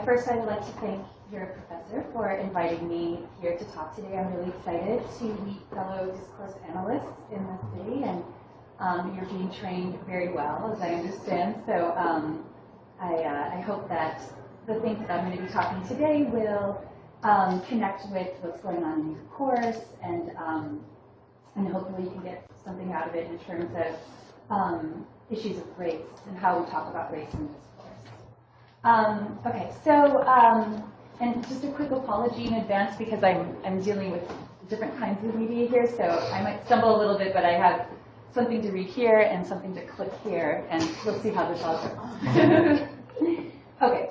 First, I'd like to thank your professor for inviting me here to talk today. I'm really excited to meet fellow discourse analysts in the city, and you're being trained very well, as I understand. So I hope that the things that I'm going to be talking today will connect with what's going on in your course, and hopefully you can get something out of it in terms of issues of race and how we talk about race in discourse. Okay, so and just a quick apology in advance because I'm dealing with different kinds of media here, so I might stumble a little bit, but I have something to read here and something to click here, and we'll see how this all goes. Okay,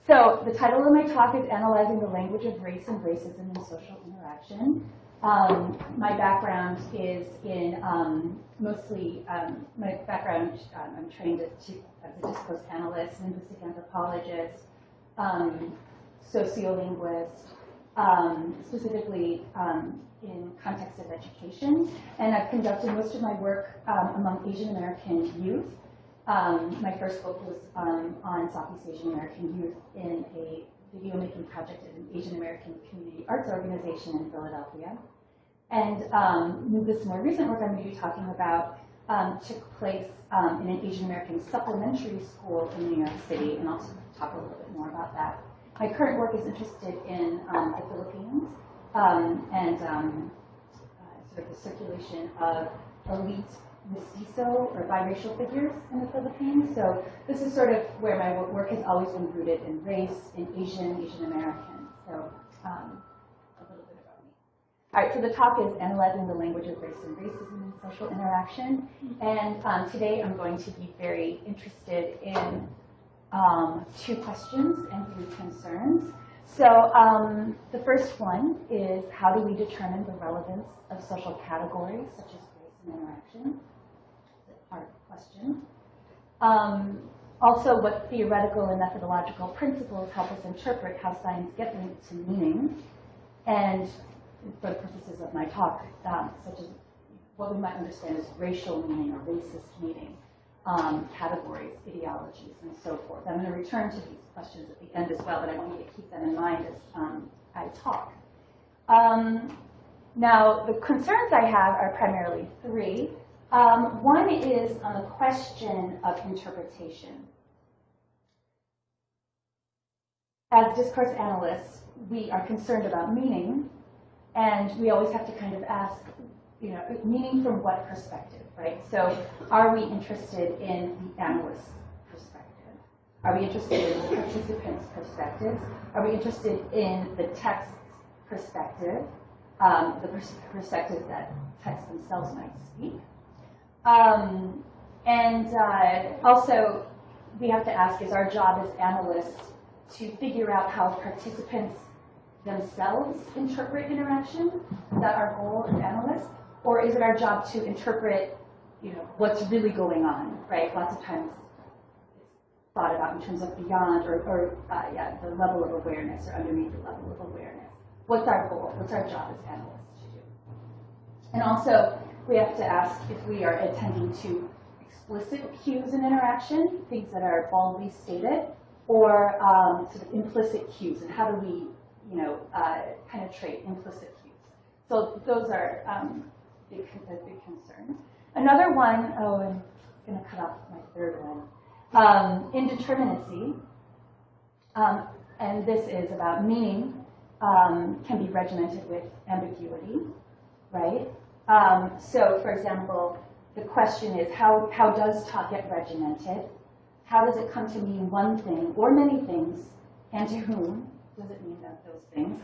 so the title of my talk is Analyzing the Language of Race and Racism in Social Interaction. My background is in my background, I'm trained as a discourse analyst, linguistic anthropologist, sociolinguist, specifically in context of education. And I've conducted most of my work among Asian American youth. My first book was on Southeast Asian American youth in a video making project at an Asian American community arts organization in Philadelphia. And this more recent work I'm going to be talking about took place in an Asian American supplementary school in New York City, and I'll talk a little bit more about that. My current work is interested in the Philippines and sort of the circulation of elite mestizo or biracial figures in the Philippines. So this is sort of where my work has always been rooted in race, in Asian American. So a little bit about me. All right, so the talk is Analyzing the Language of Race and Racism in Social Interaction. And today I'm going to be very interested in 2 questions and 3 concerns. So the first one is, how do we determine the relevance of social categories such as race and interaction? It's a hard question. Also, what theoretical and methodological principles help us interpret how signs get linked to meaning? And for the purposes of my talk, such as what we might understand as racial meaning or racist meaning, categories, ideologies, and so forth. I'm going to return to these questions at the end as well, but I want you to keep them in mind as I talk. Now, the concerns I have are primarily 3. One is on the question of interpretation. As discourse analysts, we are concerned about meaning, and we always have to kind of ask, meaning from what perspective, right? So are we interested in the analyst's perspective? Are we interested in the participants' perspectives? Are we interested in the text's perspective, the perspective that texts themselves might speak? Also, we have to ask, is our job as analysts to figure out how participants themselves interpret interaction? Is that our goal as analysts? Or is it our job to interpret, what's really going on, right? Lots of times it's thought about in terms of beyond or the level of awareness or underneath the level of awareness. What's our goal? What's our job as analysts to do? And also, we have to ask if we are attending to explicit cues in interaction, things that are baldly stated, or sort of implicit cues, and how do we, penetrate implicit cues? So those are big concerns. Another one, I'm going to cut off my third one, indeterminacy, and this is about meaning can be regimented with ambiguity, right? So, for example, the question is, how does talk get regimented? How does it come to mean one thing or many things, and to whom does it mean those things?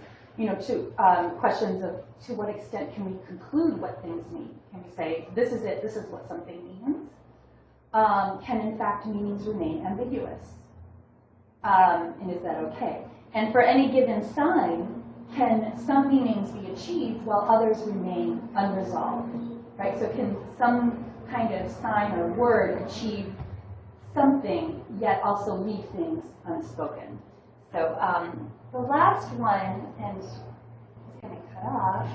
Questions of to what extent can we conclude what things mean? Can we say, this is it, this is what something means? Can, in fact, meanings remain ambiguous? And is that okay? And for any given sign, can some meanings be achieved while others remain unresolved? Right? So can some kind of sign or word achieve something, yet also leave things unspoken? So the last one, and it's going to cut off,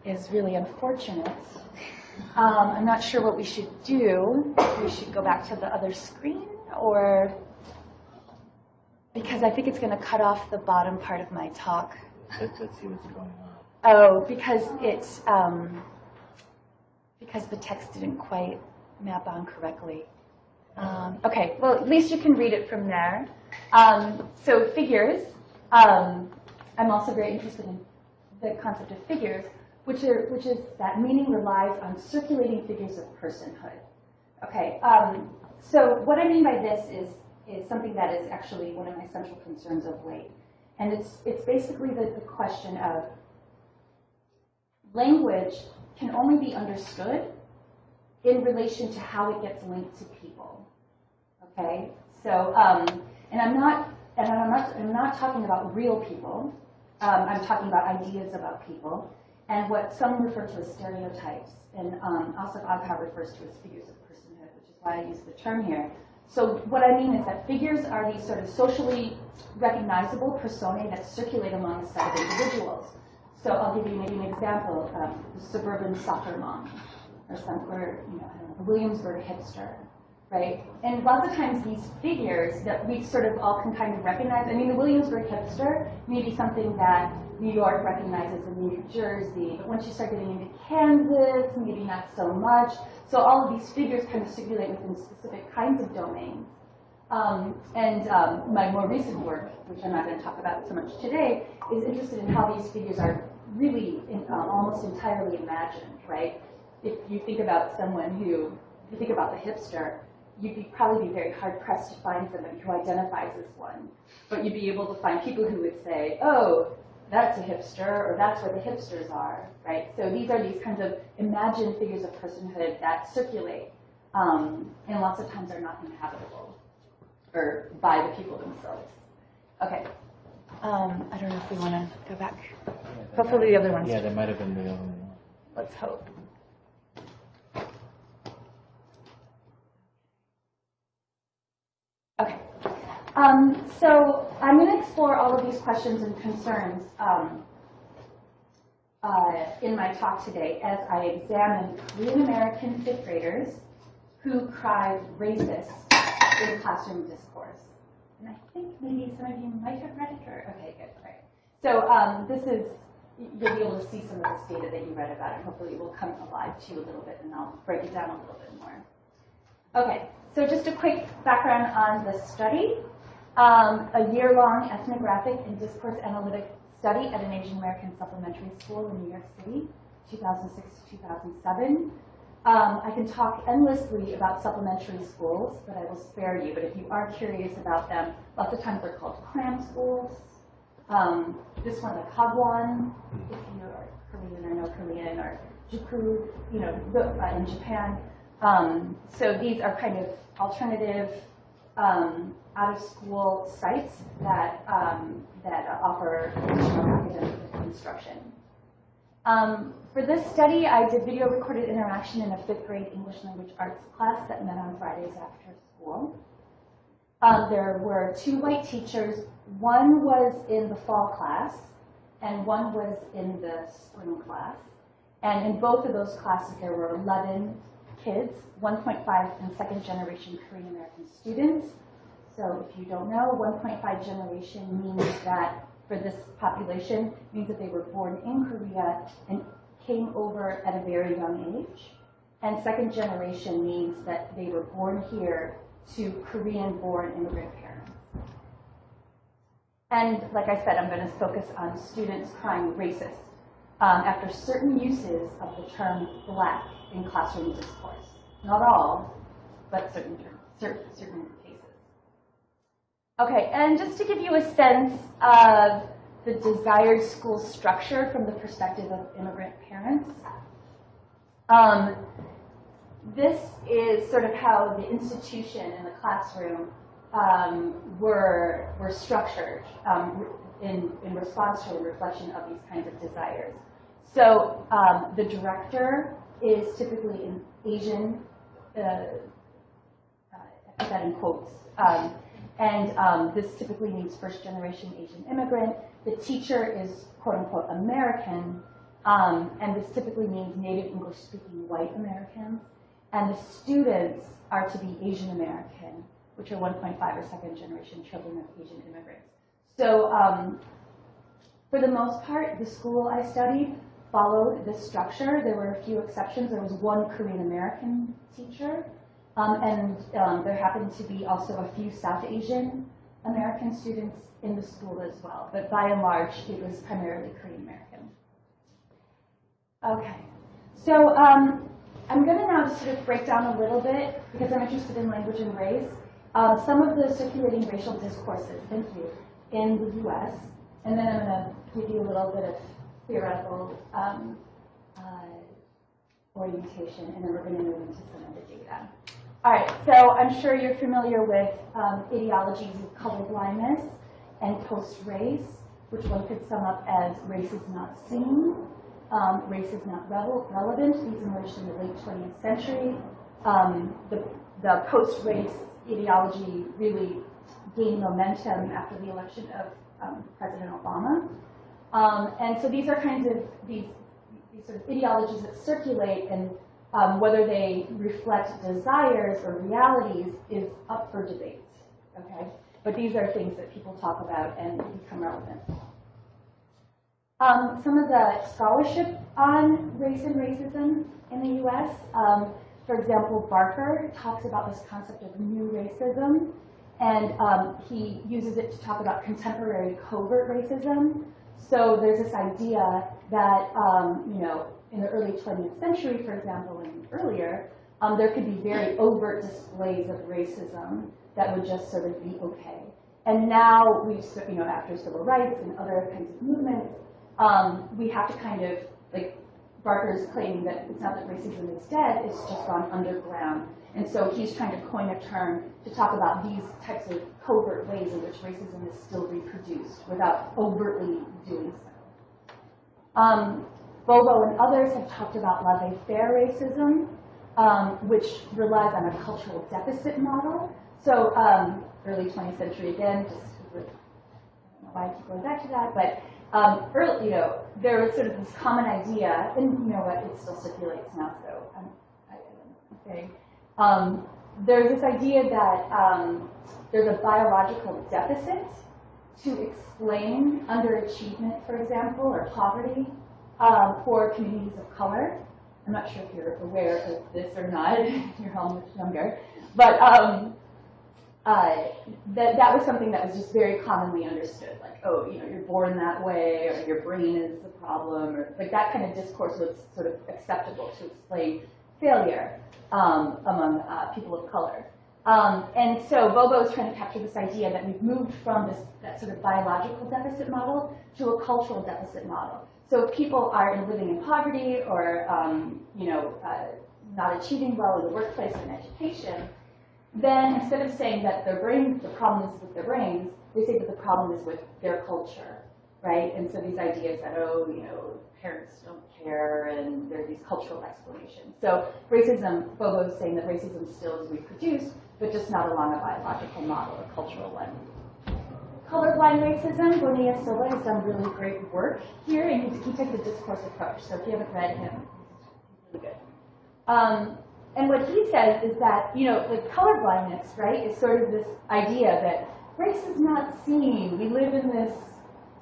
is really unfortunate. I'm not sure what we should do. We should go back to the other screen, or Because I think it's going to cut off the bottom part of my talk. Let's see what's going on. Oh, because it's because the text didn't quite map on correctly. Okay, well, at least you can read it from there. So figures. I'm also very interested in the concept of figures, which is that meaning relies on circulating figures of personhood. Okay, so what I mean by this is something that is actually one of my central concerns of late. And it's basically the question of language can only be understood in relation to how it gets linked to people. Okay, so and I'm not talking about real people. I'm talking about ideas about people, and what some refer to as stereotypes, and Asaf Agha refers to as figures of personhood, which is why I use the term here. So what I mean is that figures are these sort of socially recognizable personae that circulate among a set of individuals. So I'll give you maybe an example: the suburban soccer mom, or you know, I don't know, the Williamsburg hipster. Right? And lots of times these figures that we sort of all can kind of recognize, I mean, the Williamsburg hipster may be something that New York recognizes in New Jersey, but once you start getting into Kansas, maybe not so much. So all of these figures kind of circulate within specific kinds of domains. My more recent work, which I'm not going to talk about so much today, is interested in how these figures are really almost entirely imagined, right? If you think about if you think about the hipster, you'd probably be very hard-pressed to find somebody who identifies as one. But you'd be able to find people who would say, oh, that's a hipster, or that's where the hipsters are, right? So these are these kinds of imagined figures of personhood that circulate, and lots of times are not inhabitable, or by the people themselves. Okay. I don't know if we want to go back. Hopefully the other ones. Yeah, that might have been the other one. Let's hope. Okay, so I'm going to explore all of these questions and concerns in my talk today as I examine Korean American fifth graders who cried racist in classroom discourse. And I think maybe some of you might have read it, or okay, good, all right. So you'll be able to see some of this data that you read about, and hopefully it will come alive to you a little bit, and I'll break it down a little bit more. Okay, so just a quick background on the study. A year-long ethnographic and discourse analytic study at an Asian American supplementary school in New York City, 2006 to 2007. I can talk endlessly about supplementary schools, but I will spare you. But if you are curious about them, lots of times they're called cram schools. This one, the Kagwon, if you are Korean or no Korean, or Juku, you know, in Japan. So these are kind of alternative out-of-school sites that offer additional academic instruction. For this study, I did video recorded interaction in a fifth grade English language arts class that met on Fridays after school. There were 2 white teachers. One was in the fall class, and one was in the spring class. And in both of those classes, there were 11 kids, 1.5 and second generation Korean American students. So if you don't know, 1.5 generation means that for this population means that they were born in Korea and came over at a very young age. And second generation means that they were born here to Korean-born immigrant parents. And like I said, I'm going to focus on students crying racist after certain uses of the term black in classroom discourse. Not all, but certain cases. Okay, and just to give you a sense of the desired school structure from the perspective of immigrant parents, this is sort of how the institution and the classroom were structured in response to a reflection of these kinds of desires. So the director is typically an Asian, I put that in quotes, and this typically means first-generation Asian immigrant. The teacher is quote-unquote American, and this typically means native English-speaking white Americans. And the students are to be Asian American, which are 1.5 or second generation children of Asian immigrants. So for the most part, the school I studied followed this structure. There were a few exceptions. There was one Korean American teacher, and there happened to be also a few South Asian American students in the school as well. But by and large, it was primarily Korean American. Okay, so I'm going to now just sort of break down a little bit, because I'm interested in language and race, some of the circulating racial discourses, thank you, in the US, and then I'm going to give you a little bit of theoretical orientation, and then we're going to move into some of the data. All right, so I'm sure you're familiar with ideologies of colorblindness and post-race, which one could sum up as race is not seen, race is not relevant. These emerged in the late 20th century. The post-race ideology really gained momentum after the election of President Obama. And so these are kinds of these sort of ideologies that circulate, and whether they reflect desires or realities is up for debate. Okay, but these are things that people talk about and become relevant. Some of the scholarship on race and racism in the U.S. For example, Barker talks about this concept of new racism, and he uses it to talk about contemporary covert racism. So there's this idea that, you know, in the early 20th century, for example, and earlier, there could be very overt displays of racism that would just sort of be okay. And now we've, you know, after civil rights and other kinds of movements, we have to kind of, like, Barker's claiming that it's not that racism is dead, it's just gone underground. And so he's trying to coin a term to talk about these types of covert ways in which racism is still reproduced without overtly doing so. Bobo and others have talked about laissez-faire racism, which relies on a cultural deficit model. So early 20th century again, just I don't know why I keep going back to that, but early, you know, there was sort of this common idea, and you know what, it still circulates now, so I don't know, okay. There's this idea that there's a biological deficit to explain underachievement, for example, or poverty for communities of color. I'm not sure if you're aware of this or not, you're all much younger, but that was something that was just very commonly understood, like, oh, you know, you're born that way, or your brain is the problem, or like that kind of discourse was sort of acceptable to explain failure among people of color. And so Bobo is trying to capture this idea that we've moved from that sort of biological deficit model to a cultural deficit model. So if people are living in poverty or you know, not achieving well in the workplace and education, then instead of saying that their brain, the problem is with their brains, they say that the problem is with their culture, right? And so these ideas that, oh, you know, parents don't care, and there are these cultural explanations. So racism, Bobo is saying that racism still is reproduced, but just not along a biological model, a cultural one. Colorblind racism, Bonilla Silva has done really great work here, and he takes a discourse approach. So if you haven't read him, he's really good. And what he says is that, you know, the colorblindness, right, is sort of this idea that race is not seen. We live in this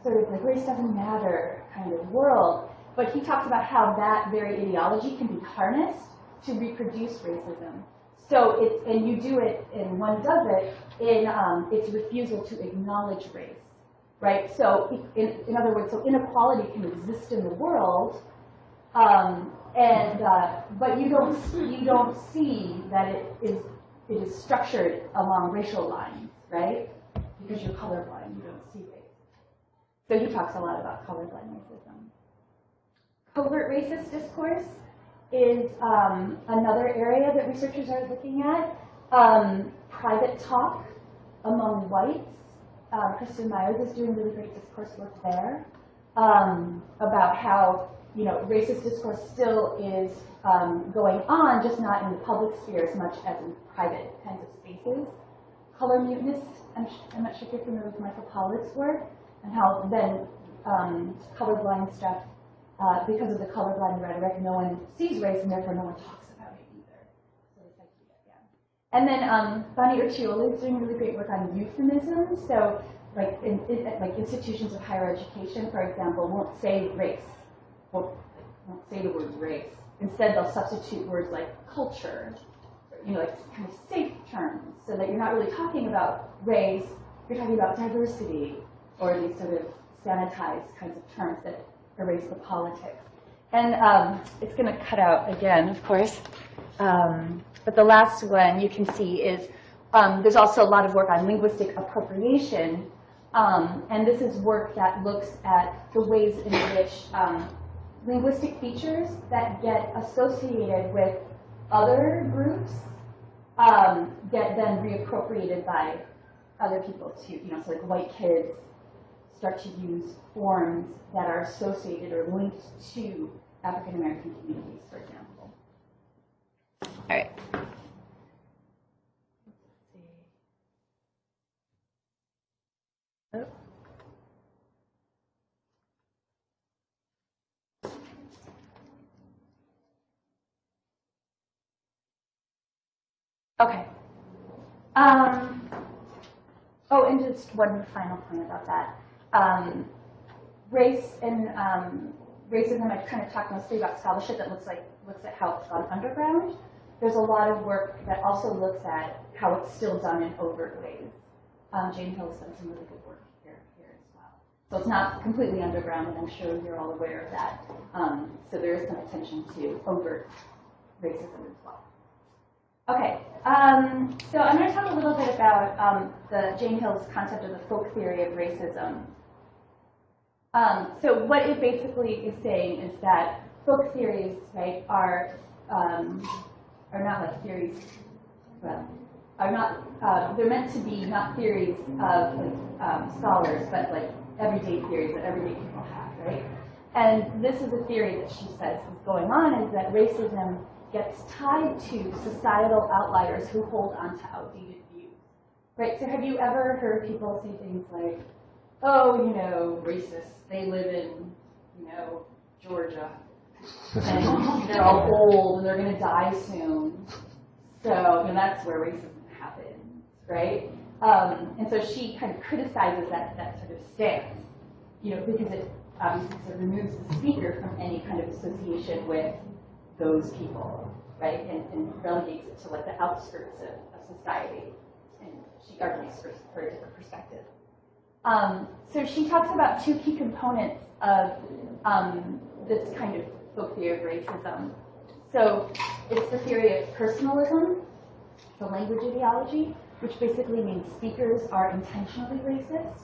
sort of like race doesn't matter kind of world. But he talks about how that very ideology can be harnessed to reproduce racism. So it's, and you do it, and one does it in its refusal to acknowledge race, right? So in other words, so inequality can exist in the world, but you don't see that it is structured along racial lines, right? Because you're colorblind, you don't see race. So he talks a lot about colorblind racism. Covert racist discourse is another area that researchers are looking at. Private talk among whites. Kristen Myers is doing really great discourse work there about how, you know, racist discourse still is going on, just not in the public sphere as much as in private kinds of spaces. Color muteness, I'm not sure if you're familiar with Michael Pollock's work, and how then colorblind stuff, because of the colorblind rhetoric, no one sees race, and therefore no one talks about it either. So this idea, yeah. And then Bonnie Urciuoli is doing really great work on euphemisms. So like like institutions of higher education, for example, won't say race, won't say the word race. Instead, they'll substitute words like culture, like kind of safe terms, so that you're not really talking about race, you're talking about diversity, or these sort of sanitized kinds of terms that erase the politics. And it's going to cut out again, of course. But the last one you can see is there's also a lot of work on linguistic appropriation. And this is work that looks at the ways in which linguistic features that get associated with other groups get then reappropriated by other people too. So like white kids start to use forms that are associated or linked to African American communities, for example. All right. Oh. Okay. Oh, and just one final point about that. Race and racism, I've kind of talked mostly about scholarship that looks at how it's done underground. There's a lot of work that also looks at how it's still done in overt ways. Jane Hill's done some really good work here as well. So it's not completely underground, and I'm sure you're all aware of that. So there is some attention to overt racism as well. Okay, so I'm going to talk a little bit about the Jane Hill's concept of the folk theory of racism. So what it basically is saying is that folk theories, right, are not like theories. Well, are not. They're meant to be not theories of like, scholars, but like everyday theories that everyday people have, right? And this is a theory that she says is going on, is that racism gets tied to societal outliers who hold on to outdated views, right? So have you ever heard people say things like, oh, racists, they live in, Georgia, and they're all old and they're going to die soon, so that's where racism happens, right? And so she kind of criticizes that sort of stance, because it obviously sort of removes the speaker from any kind of association with those people, right, and relegates it to like the outskirts of society. And she argues for a different perspective. So she talks about two key components of this kind of folk theory of racism. So it's the theory of personalism, the language ideology, which basically means speakers are intentionally racist,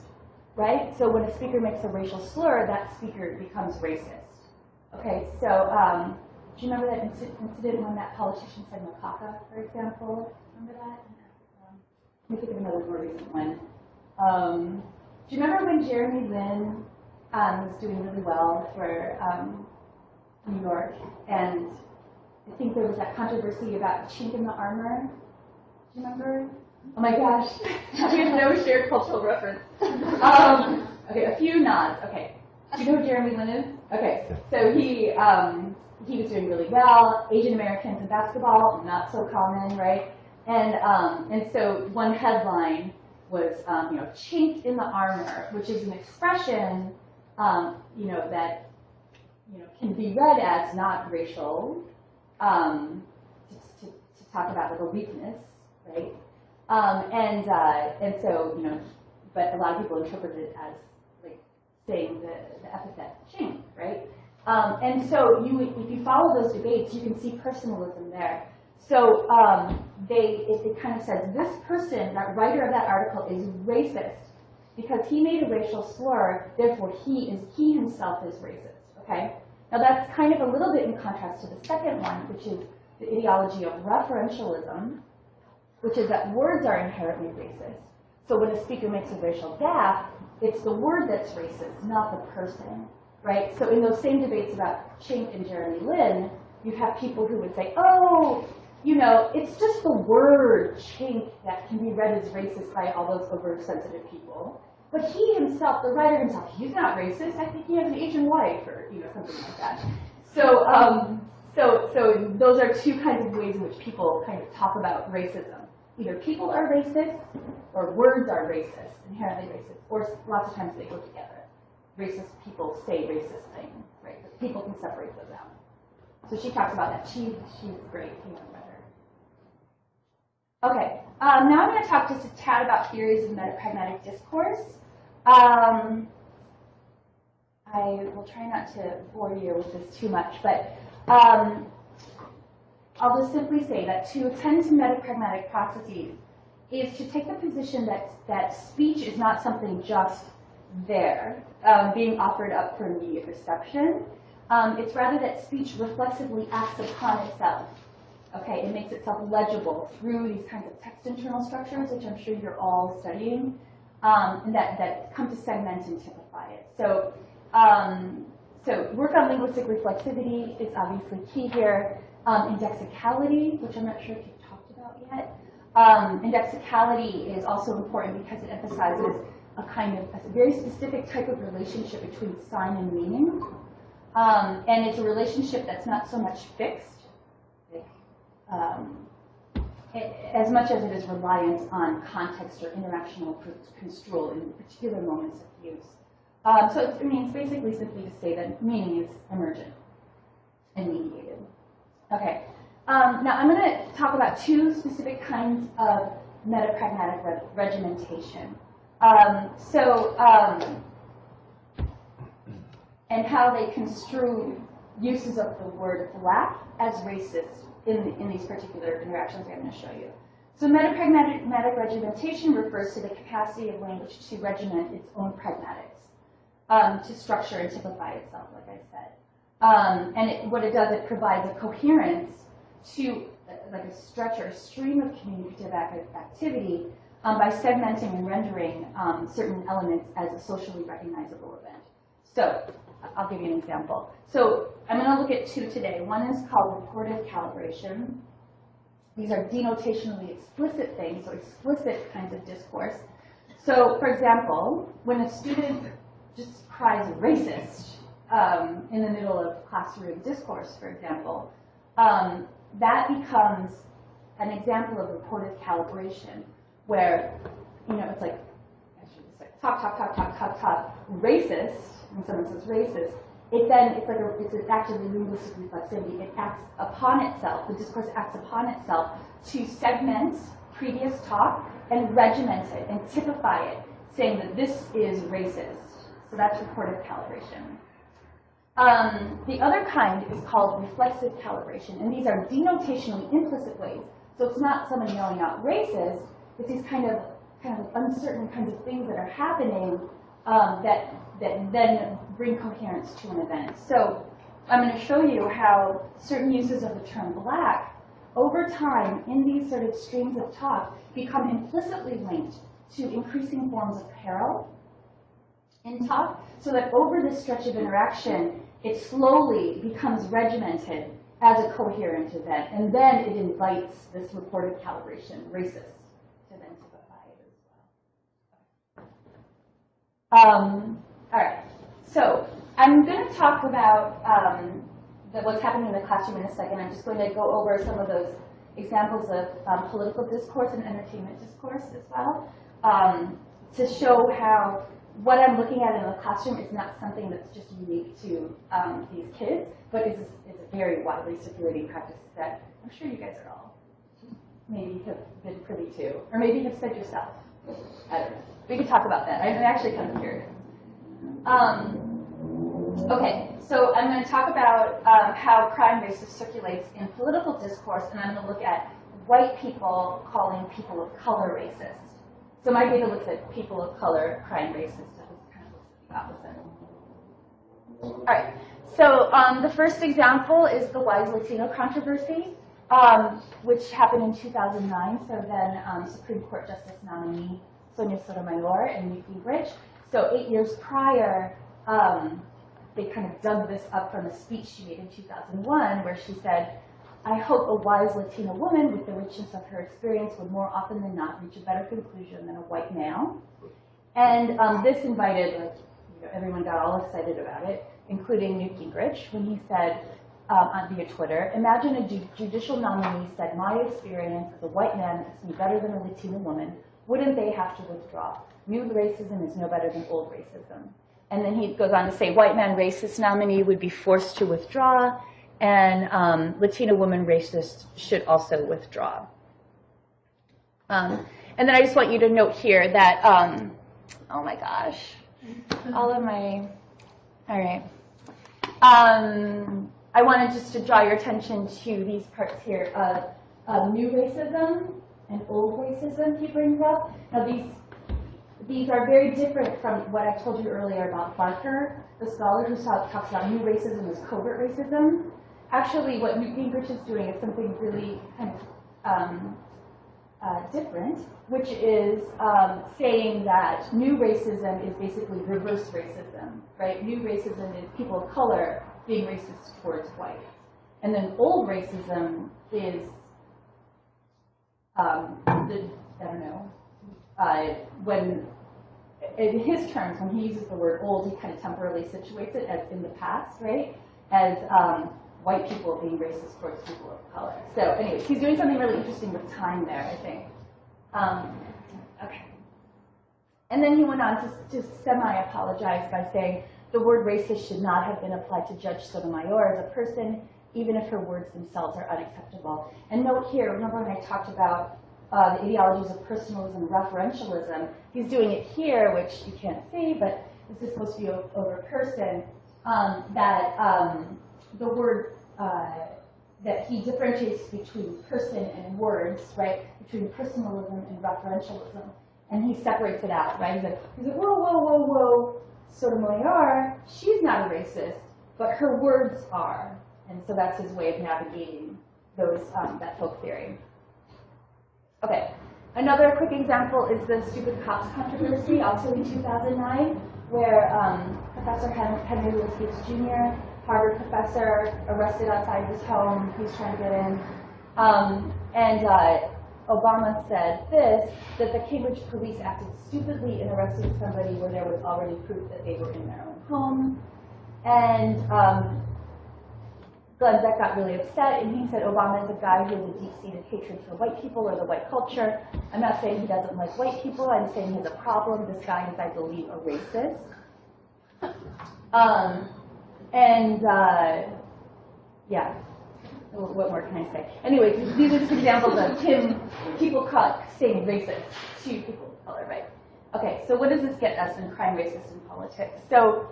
right? So when a speaker makes a racial slur, that speaker becomes racist. Okay, so do you remember that incident when that politician said macaca, for example? Remember that? Let me think of another more recent one. Do you remember when Jeremy Lin was doing really well for New York, and I think there was that controversy about chink in the armor? Do you remember? Oh my gosh, we have no shared cultural reference. Okay, a few nods. Okay, do you know who Jeremy Lin is? Okay, so he was doing really well. Asian Americans in basketball, not so common, right? And so one headline was, chink in the armor, which is an expression, that, can be read as not racial, to talk about like a weakness, right? And so, but a lot of people interpret it as like saying the epithet chink, right? And so if you follow those debates, you can see personalism there. So it kind of says, this person, that writer of that article, is racist because he made a racial slur, therefore he himself is racist, okay? Now that's kind of a little bit in contrast to the second one, which is the ideology of referentialism, which is that words are inherently racist. So when a speaker makes a racial gaffe, it's the word that's racist, not the person, right? So in those same debates about Chink and Jeremy Lin, you have people who would say, oh, it's just the word chink that can be read as racist by all those oversensitive people. But he himself, the writer himself, he's not racist. I think he has an Asian wife or something like that. So those are two kinds of ways in which people kind of talk about racism. either people are racist or words are racist, inherently racist, or lots of times they go together. Racist people say racist things, right? But people can separate those out. So she talks about that. She's great. You know, read her. Okay. Now I'm going to talk just a tad about theories of metapragmatic discourse. I will try not to bore you with this too much, but I'll just simply say that to attend to metapragmatic processes is to take the position that speech is not something just there, being offered up for immediate reception. It's rather that speech reflexively acts upon itself. Okay, it makes itself legible through these kinds of text internal structures, which I'm sure you're all studying, and that come to segment and typify it. So work on linguistic reflexivity is obviously key here. Indexicality, which I'm not sure if you've talked about yet. Indexicality is also important because it emphasizes a very specific type of relationship between sign and meaning. And it's a relationship that's not so much fixed, as much as it is reliant on context or interactional construal in particular moments of use. So it means basically simply to say that meaning is emergent and mediated. Okay. Now I'm going to talk about two specific kinds of metapragmatic regimentation. And how they construe uses of the word black as racist in these particular interactions I'm going to show you. So metapragmatic regimentation refers to the capacity of language to regiment its own pragmatics, to structure and typify itself, like I said. What it does, it provides a coherence to like a stretch or a stream of communicative activity by segmenting and rendering certain elements as a socially recognizable event. So I'll give you an example. So I'm going to look at two today. One is called reportive calibration. These are denotationally explicit things, so explicit kinds of discourse. So, for example, when a student just cries racist in the middle of classroom discourse, for example, that becomes an example of reportive calibration, where, it's like, talk, racist. When someone says racist, it's actually linguistic reflexivity. It acts upon itself. The discourse acts upon itself to segment previous talk and regiment it and typify it, saying that this is racist. So that's reportive calibration. The other kind is called reflexive calibration, and these are denotationally implicit ways. So it's not someone yelling out racist. It's these kind of uncertain kinds of things that are happening that then bring coherence to an event. So I'm going to show you how certain uses of the term black, over time, in these sort of streams of talk, become implicitly linked to increasing forms of peril in talk, so that over this stretch of interaction, it slowly becomes regimented as a coherent event, and then it invites this reported calibration, racist, to then typify it as well. All right, so I'm going to talk about what's happening in the classroom in a second. I'm just going to go over some of those examples of political discourse and entertainment discourse as well, to show how what I'm looking at in the classroom is not something that's just unique to these kids, but is a very widely circulating practice that I'm sure you guys are all maybe have been privy to, or maybe have said yourself. I don't know. We can talk about that. I'm actually kind of curious. Okay, so I'm going to talk about how crime racist circulates in political discourse, and I'm going to look at white people calling people of color racist. So my data looks at people of color crime racist, so this kind of looks at the opposite. All right, so the first example is the Wise Latino controversy, which happened in 2009. So then Supreme Court Justice nominee Sonia Sotomayor and Newt Gingrich. So 8 years prior, they kind of dug this up from a speech she made in 2001, where she said, "I hope a wise Latina woman with the richness of her experience would more often than not reach a better conclusion than a white male." And this invited, everyone got all excited about it, including Newt Gingrich, when he said, via Twitter, imagine a judicial nominee said, my experience as a white man makes me better than a Latina woman. Wouldn't they have to withdraw? New racism is no better than old racism. And then he goes on to say, white man racist nominee would be forced to withdraw, and Latina woman racist should also withdraw. And then I just want you to note here that, oh my gosh, all right. I wanted just to draw your attention to these parts here of new racism and old racism he brings up. Now these are very different from what I told you earlier about Barker, the scholar who talks about new racism as covert racism. Actually, what Gingrich is doing is something really kind of different, which is saying that new racism is basically reverse racism, right? New racism is people of color being racist towards whites. And then old racism is, when, in his terms, when he uses the word old, he kind of temporarily situates it as in the past, right? As white people being racist towards people of color. So anyways, he's doing something really interesting with time there, I think. Okay. And then he went on to semi-apologize by saying, the word racist should not have been applied to Judge Sotomayor as a person, even if her words themselves are unacceptable. And note here, remember when I talked about the ideologies of personalism, referentialism, he's doing it here, which you can't see, but this is supposed to be over person, the word, that he differentiates between person and words, right, between personalism and referentialism, and he separates it out, right? He's like, whoa, Sotomayor, she's not a racist, but her words are, and so that's his way of navigating those that folk theory. Okay, another quick example is the stupid cops controversy, also in 2009, where Professor Henry Louis Gates Jr., Harvard professor, arrested outside his home. He's trying to get in. Obama said that the Cambridge police acted stupidly in arresting somebody where there was already proof that they were in their own home. And Glenn Beck got really upset, and he said Obama is a guy who has a deep-seated hatred for white people or the white culture. I'm not saying he doesn't like white people. I'm saying he has a problem. This guy is, I believe, a racist. Yeah, what more can I say? Anyway, these are just examples of people saying racist to people of color, right? Okay, so what does this get us in crime, racist, and politics? So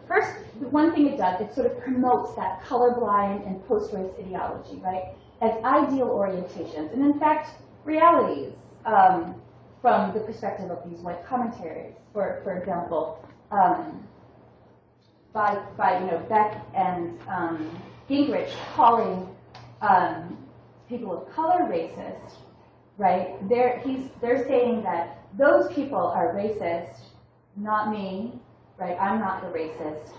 first, the one thing it does, it sort of promotes that colorblind and post-race ideology, right, as ideal orientations, and in fact, realities from the perspective of these white commentaries. For example, by Beck and Gingrich calling people of color racist, right? They're saying that those people are racist, not me, right? I'm not the racist.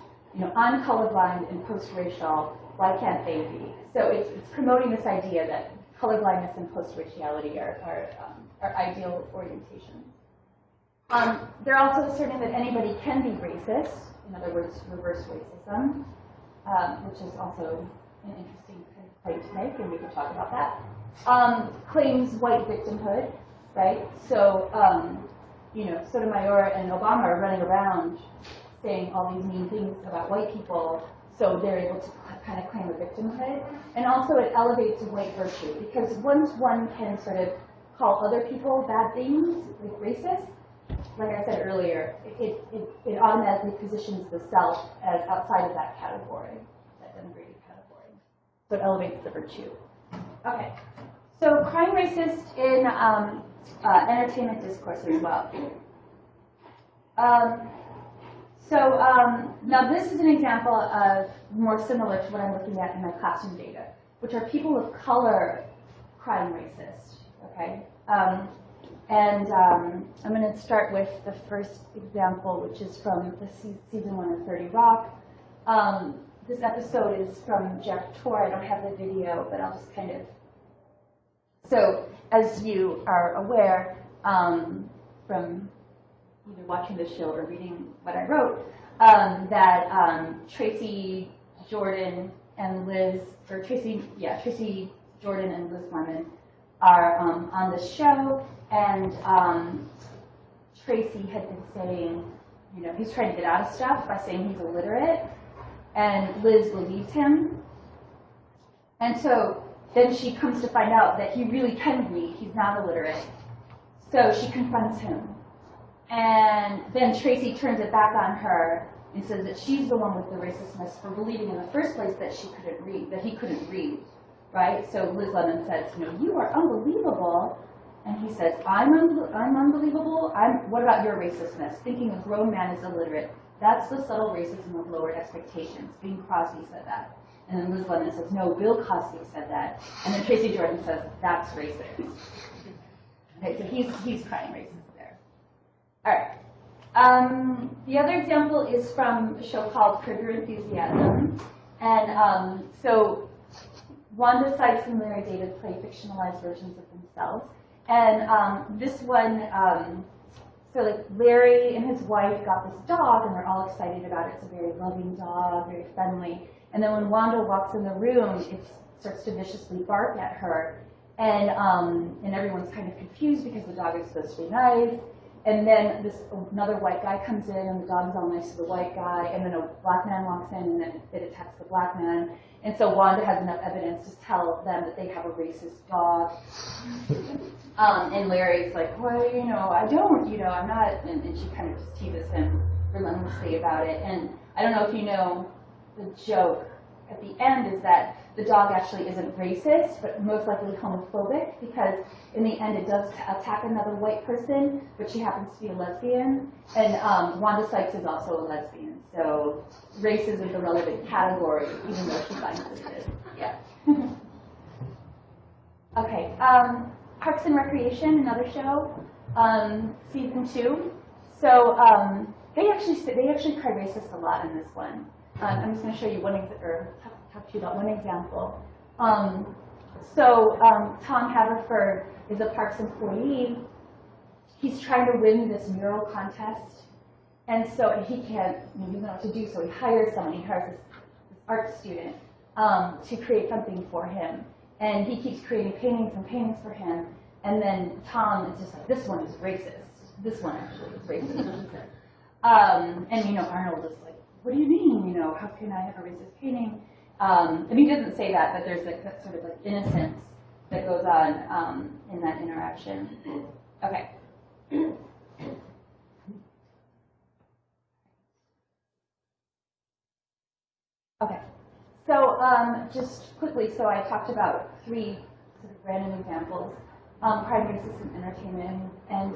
I'm colorblind and post-racial. Why can't they be? So it's promoting this idea that colorblindness and post-raciality are ideal orientations. They're also asserting that anybody can be racist. In other words, reverse racism, which is also an interesting kind of claim to make, and we can talk about that. Claims white victimhood, right? So, Sotomayor and Obama are running around saying all these mean things about white people, so they're able to kind of claim a victimhood. And also it elevates white virtue, because once one can sort of call other people bad things, like racist, like I said earlier, it automatically positions the self as outside of that category, that denigrated category. So it elevates the virtue. Okay, so crime racist in entertainment discourse as well. Now this is an example of more similar to what I'm looking at in my classroom data, which are people of color crime racist, okay? I'm going to start with the first example, which is from the season 1 of 30 Rock. This episode is from Jeff Tor. I don't have the video, but I'll just kind of... So, as you are aware, from either watching the show or reading what I wrote, that Tracy Jordan and Liz, or Tracy, yeah, Tracy Jordan and Liz Lemon are on the show, and Tracy had been saying, you know, he's trying to get out of stuff by saying he's illiterate, and Liz believes him. And so then she comes to find out that he really can read, he's not illiterate. So she confronts him. And then Tracy turns it back on her and says that she's the one with the racistness for believing in the first place that she couldn't read, that he couldn't read, right? So Liz Lemon says, you know, you are unbelievable. And he says, I'm unbelievable? What about your racistness? Thinking a grown man is illiterate. That's the subtle racism of lowered expectations. Bing Crosby said that. And then Liz Lemon says, no, Bill Cosby said that. And then Tracy Jordan says, that's racist. Okay, so he's crying racist there. All right. The other example is from a show called Curb Your Enthusiasm. And so Wanda Sykes and Larry David play fictionalized versions of themselves. And this one, so like Larry and his wife got this dog, and they're all excited about it. It's a very loving dog, very friendly. And then when Wanda walks in the room, it starts to viciously bark at her. And everyone's kind of confused because the dog is supposed to be nice. And then another white guy comes in, and the dog's all nice to the white guy. And then a black man walks in, and then it attacks the black man. And so Wanda has enough evidence to tell them that they have a racist dog. And Larry's like, well, you know, I don't, you know, I'm not. And she kind of just teases him relentlessly about it. And I don't know if you know, the joke at the end is that the dog actually isn't racist, but most likely homophobic, because in the end it does attack another white person, but she happens to be a lesbian. And Wanda Sykes is also a lesbian, so race isn't the relevant category, even though she finds it is. Yeah. Okay. Parks and Recreation, another show, season 2. So they actually cry racist a lot in this one. I'm just going to show you talk to you about one example. Tom Haverford is a Parks employee. He's trying to win this mural contest, and so he can't, he doesn't know what to do, so he hires someone. He hires this art student to create something for him, and he keeps creating paintings and paintings for him, and then Tom is just like, this one is racist. This one actually is racist, he says. And, you know, Arnold is like, what do you mean, you know, how can I have a racist painting? And he doesn't say that, but there's like that sort of like innocence that goes on in that interaction. Okay. Okay. So just quickly, so I talked about 3 sort of random examples, primary system entertainment, and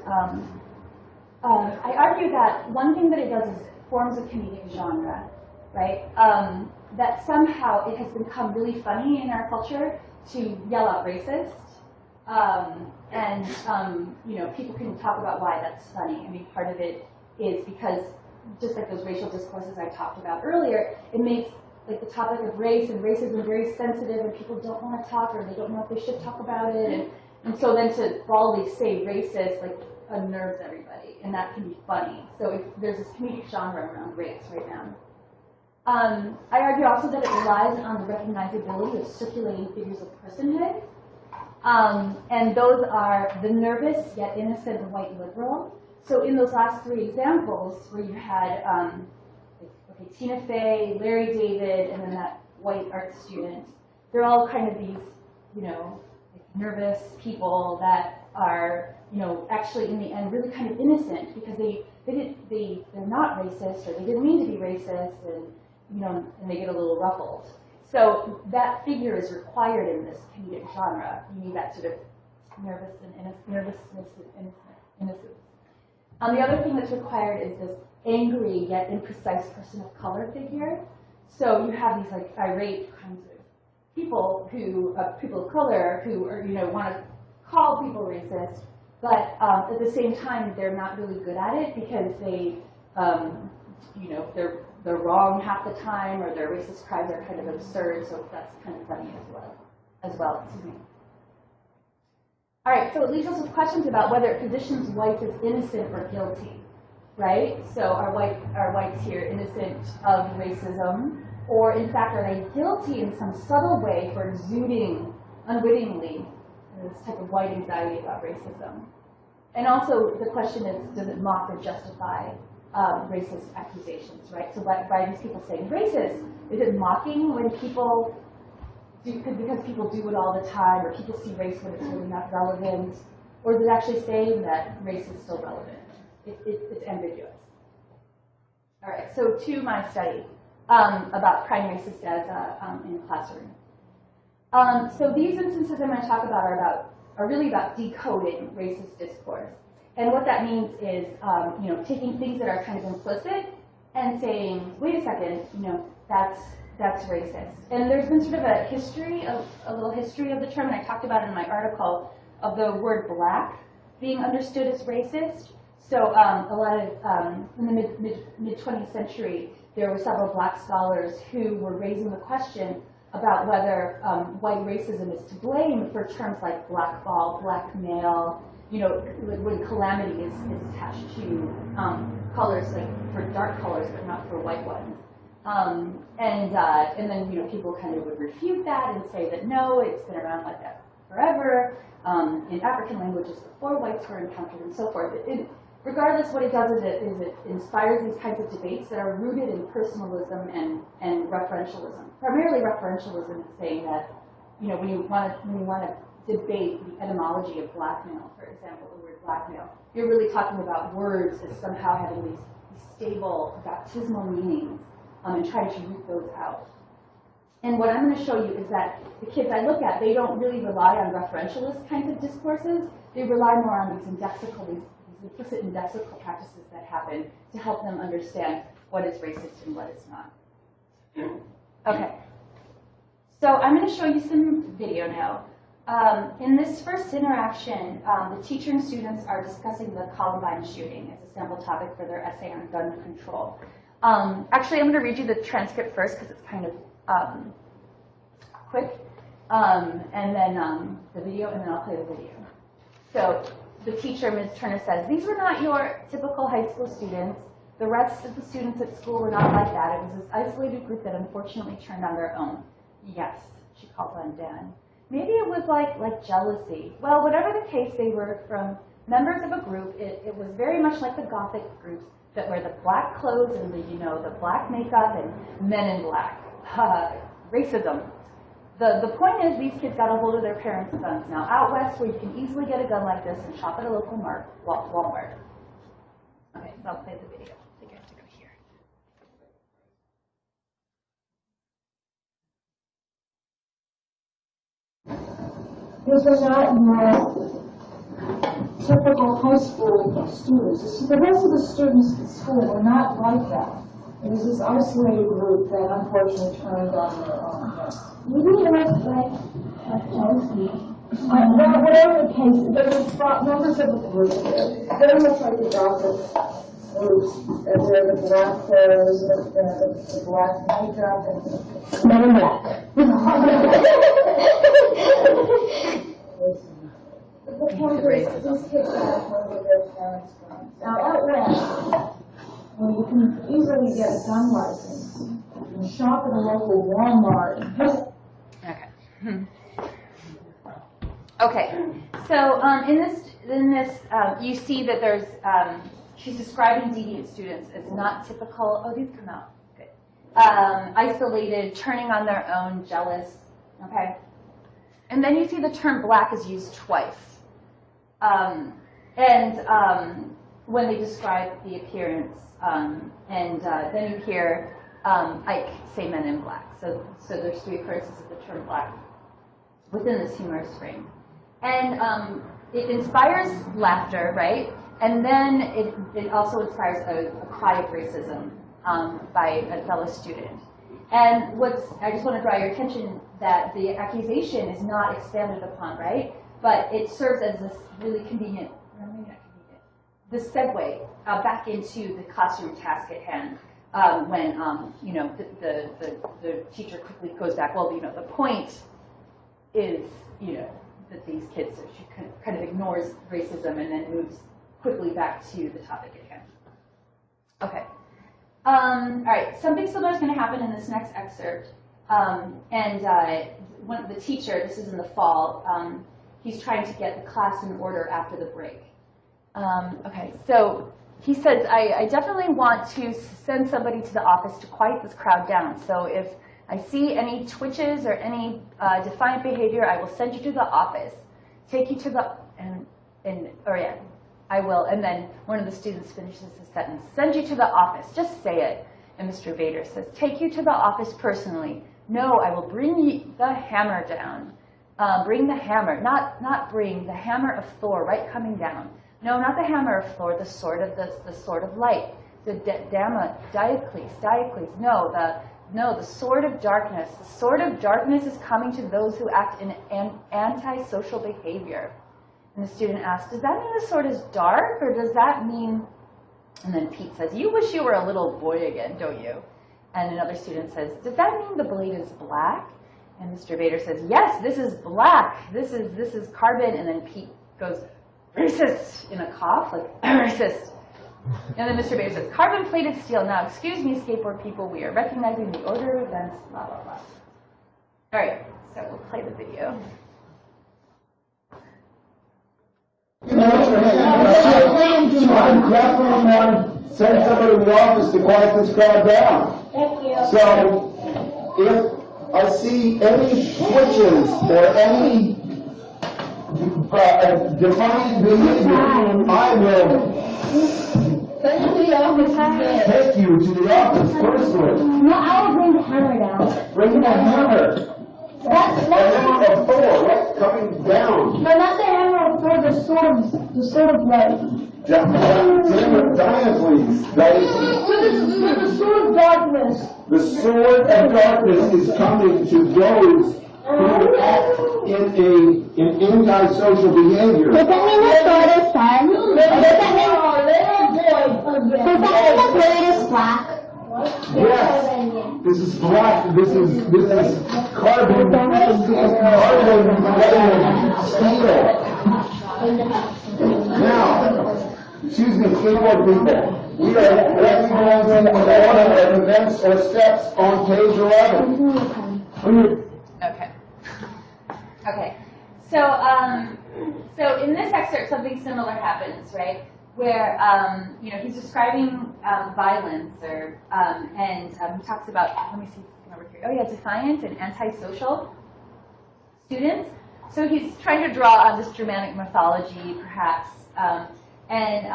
I argue that one thing that it does is it forms a comedic genre, right? That somehow it has become really funny in our culture to yell out racist, you know, people can talk about why that's funny. I mean, part of it is because, just like those racial discourses I talked about earlier, it makes like the topic of race and racism very sensitive, and people don't want to talk, or they don't know if they should talk about it, and so then to broadly say racist like unnerves everybody, and that can be funny. So there's this comedic genre around race right now. I argue also that it relies on the recognizability of circulating figures of personhood. And those are the nervous yet innocent white liberal. So in those last 3 examples where you had Tina Fey, Larry David, and then that white art student, they're all kind of these, you know, like nervous people that are, you know, actually in the end really kind of innocent because they're not racist, or they didn't mean to be racist, and you know, and they get a little ruffled. So that figure is required in this comedic genre. You need that sort of nervousness and innocence. The other thing that's required is this angry yet imprecise person of color figure. So you have these like irate kinds of people people of color who are, you know, want to call people racist, but at the same time they're not really good at it because they, you know, they're wrong half the time, or their racist cries are kind of absurd, so that's kind of funny as well. Excuse me. All right, so it leaves us with questions about whether it positions whites as innocent or guilty, right? So are whites here innocent of racism, Or in fact, are they guilty in some subtle way for exuding unwittingly this type of white anxiety about racism? And also the question is, does it mock or justify racist accusations, right? So by these people saying racist, is it mocking when people do, because people do it all the time, or people see race when it's really not relevant? Or is it actually saying that race is still relevant? It's ambiguous. All right, so to my study about prime racist as in a classroom. So these instances I'm going to talk about are really about decoding racist discourse. And what that means is, taking things that are kind of implicit and saying, wait a second, that's racist. And there's been sort of a little history of the term, and I talked about it in my article, of the word black being understood as racist. So a lot of, in the mid-20th century, there were several black scholars who were raising the question about whether white racism is to blame for terms like blackball, blackmail, when calamity is attached to colors, like for dark colors, but not for white ones. And then people kind of would refute that and say that no, it's been around like that forever. In African languages before whites were encountered and so forth. Regardless, what it does is it inspires these kinds of debates that are rooted in personalism and referentialism. Primarily referentialism is saying that, when you want to debate the etymology of blackmail, for example, the word blackmail, you're really talking about words as somehow having these stable baptismal meanings and trying to root those out. And what I'm going to show you is that the kids I look at, they don't really rely on referentialist kinds of discourses. They rely more on these implicit indexical practices that happen to help them understand what is racist and what is not. Okay. So I'm going to show you some video now. In this first interaction, the teacher and students are discussing the Columbine shooting as a sample topic for their essay on gun control. Actually, I'm going to read you the transcript first because it's kind of quick, and then the video, and then I'll play the video. So the teacher, Ms. Turner, says, "These were not your typical high school students. The rest of the students at school were not like that. It was this isolated group that unfortunately turned on their own." Yes, she calls on Dan. "Maybe it was like jealousy. Well, whatever the case, they were from members of a group. It was very much like the Gothic groups that wear the black clothes and the black makeup and men in black. Racism. The point is, these kids got a hold of their parents' guns. Now, out west, where you can easily get a gun like this and shop at a local Walmart." Okay, so I'll play the video. I think I have to go here. These are not your typical high school students. The rest of the students at school were not like that. It was this isolated group that unfortunately turned on their own. Maybe it was like jealousy. Whatever the case, they were members of a group, very much like the Gothic groups that wear the black clothes, the black makeup, and men in black. The point is, these kids got a hold of their parents' guns. Now, out west, when you can easily get a gun license, you can shop at a local Walmart. Okay. Okay. So in this, you see that there's she's describing deviant students as not typical. Oh, these come out good. Isolated, turning on their own, jealous. Okay. And then you see the term black is used twice. When they describe the appearance, then you hear Ike say men in black. So there's three occurrences of the term black within this humorous frame. And it inspires laughter, right? And then it also inspires a cry of racism by a fellow student. And I just want to draw your attention that the accusation is not expanded upon, right? But it serves as this really convenient, the segue back into the classroom task at hand when the teacher quickly goes back. Well, the point is that these kids, she kind of ignores racism and then moves quickly back to the topic at hand. Okay, All right, something similar is going to happen in this next excerpt. The teacher, this is in the fall, he's trying to get the class in order after the break. Okay, so he says, I definitely want to send somebody to the office to quiet this crowd down. So if I see any twitches or any defiant behavior, I will send you to the office. Take you to the, I will. And then one of the students finishes the sentence, send you to the office, just say it. And Mr. Vader says, take you to the office personally. No, I will bring the hammer down. Bring the hammer, not bring the hammer of Thor, right, coming down. No, not the hammer of Thor, the sword of light. The Diocles. No, the sword of darkness. The sword of darkness is coming to those who act in antisocial behavior. And the student asks, does that mean the sword is dark, or does that mean... And then Pete says, you wish you were a little boy again, don't you? And another student says, does that mean the blade is black? And Mr. Vader says, yes, this is black. This is carbon. And then Pete goes, racist, in a cough, like, racist. And then Mr. Vader says, carbon-plated steel. Now, excuse me, skateboard people, we are recognizing the order of events, blah, blah, blah. All right, so we'll play the video. I definitely want to send somebody to the office to quiet this crowd down. Thank you. So, if I see any switches or any defiant behavior, I will take you to the office personally. No, I will bring the hammer down. Bring the hammer. That's Of Thor, right? Coming down. but not the hammer of Thor, the sword of light. Diocles. So the sword of darkness. The sword of darkness is coming to those who act in antisocial behavior. Does that mean the sword is sun? Does that mean the blade is black? Yes, this is black. This is carbon. Steel. Now, excuse me, skateboard people. We are recognizing the order of events or steps on page 11. Okay. So in this excerpt, something similar happens, right? Where he's describing violence, and he talks about, let me see over here. Oh yeah, defiant and antisocial students. So he's trying to draw on this Germanic mythology, perhaps, and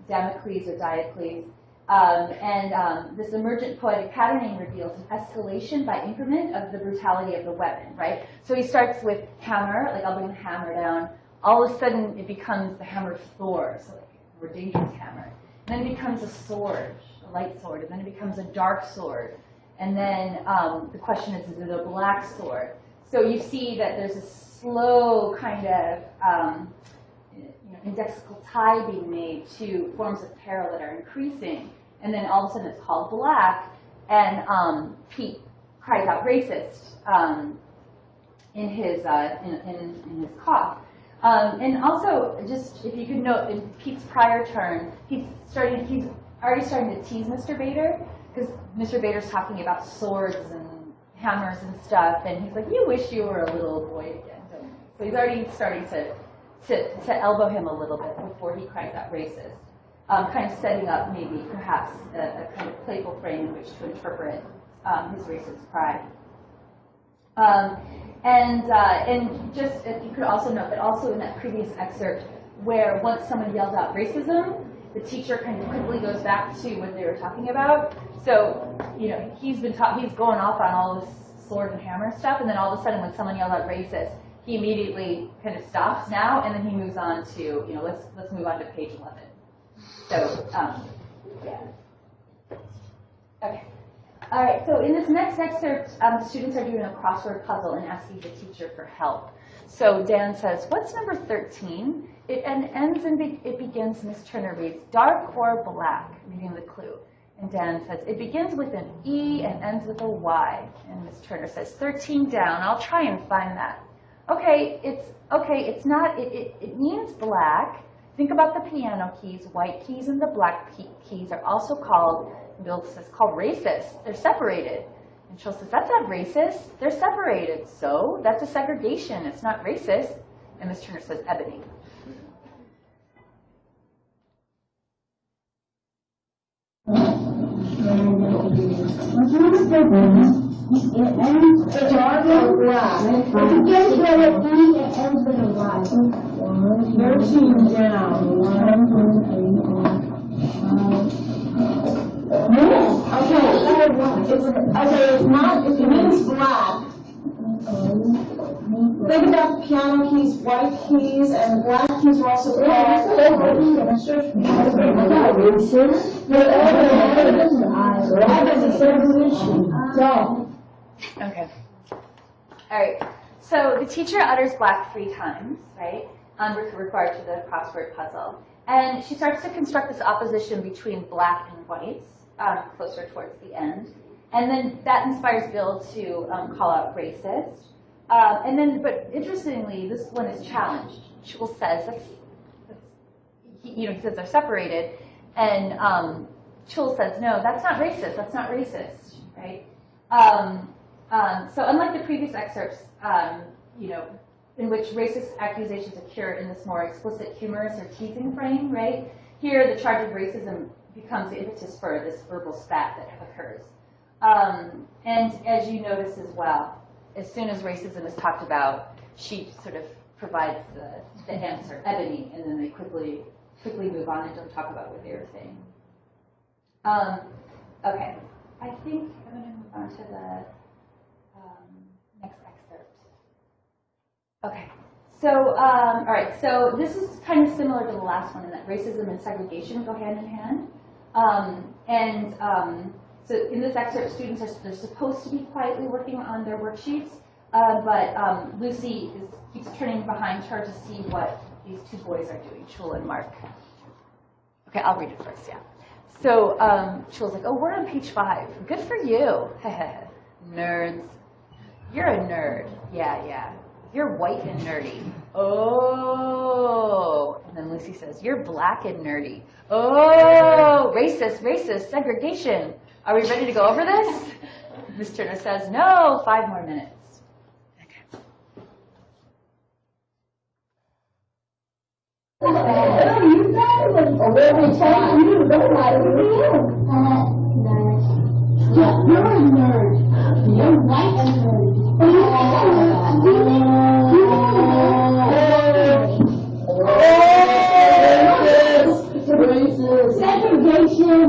Damocles or Diocles, and this emergent poetic patterning reveals an escalation by increment of the brutality of the weapon, right? So he starts with hammer, like I'll bring the hammer down. All of a sudden, it becomes the hammer of Thor, so like a more dangerous hammer. And then it becomes a sword, a light sword, and then it becomes a dark sword. And then the question is it a black sword? So you see that there's a slow kind of indexical tie being made to forms of peril that are increasing. And then all of a sudden it's called black, and Pete cries out racist in his cough. And also, just if you could note, in Pete's prior turn, he's already starting to tease Mr. Vader, because Mr. Vader's talking about swords and hammers and stuff, and he's like, you wish you were a little boy again, don't you? So he's already starting to elbow him a little bit before he cries out racist, kind of setting up maybe perhaps a kind of playful frame in which to interpret his racist cry. And just if you could also note that also in that previous excerpt where once someone yelled out racism, the teacher kind of quickly goes back to what they were talking about. So, he's going off on all this sword and hammer stuff, and then all of a sudden when someone yelled out racist, he immediately kind of stops now, and then he moves on to, let's move on to page 11. So, yeah. Okay. All right, so in this next excerpt, the students are doing a crossword puzzle and asking the teacher for help. So Dan says, what's number 13? It begins, Miss Turner reads, dark or black, reading the clue. And Dan says, it begins with an E and ends with a Y. And Miss Turner says, 13 down, I'll try and find that. It means black. Think about the piano keys. White keys and the black keys are also called Bill says, called racist. They're separated. And Chill says, that's not racist. They're separated. So that's a segregation. It's not racist. And Ms. Turner says, ebony. It's dark black. It begins with a B and ends with a Y. 13 down. It's not, it means black. Think about piano keys, white keys, and black keys are also called. Okay. All right. So the teacher utters black 3 times, right? Required for the crossword puzzle. And she starts to construct this opposition between black and white, closer towards the end. And then that inspires Bill to call out racist. And then, but interestingly, this one is challenged. Chul says, he says they're separated. And Chul says, no, that's not racist. That's not racist, right? So unlike the previous excerpts, in which racist accusations occur in this more explicit humorous or teasing frame, right? Here, the charge of racism becomes the impetus for this verbal spat that occurs. And as you notice as well, as soon as racism is talked about, she sort of provides the answer, ebony, and then they quickly move on and don't talk about what they were saying. Okay, I think I'm going to move on to the next excerpt. Okay, so, all right, so this is kind of similar to the last one in that racism and segregation go hand in hand. So in this excerpt, students they're supposed to be quietly working on their worksheets, but Lucy keeps turning behind her to see what these 2 boys are doing, Chul and Mark. Okay, I'll read it first, yeah. So Chul's like, oh, we're on page 5. Good for you. Nerds. You're a nerd. Yeah. You're white and nerdy. Oh. And then Lucy says, you're black and nerdy. Oh, racist, segregation. Are we ready to go over this? Ms. Turner says, no, 5 more minutes. You're a nerd. You're white and nerdy. Segregation.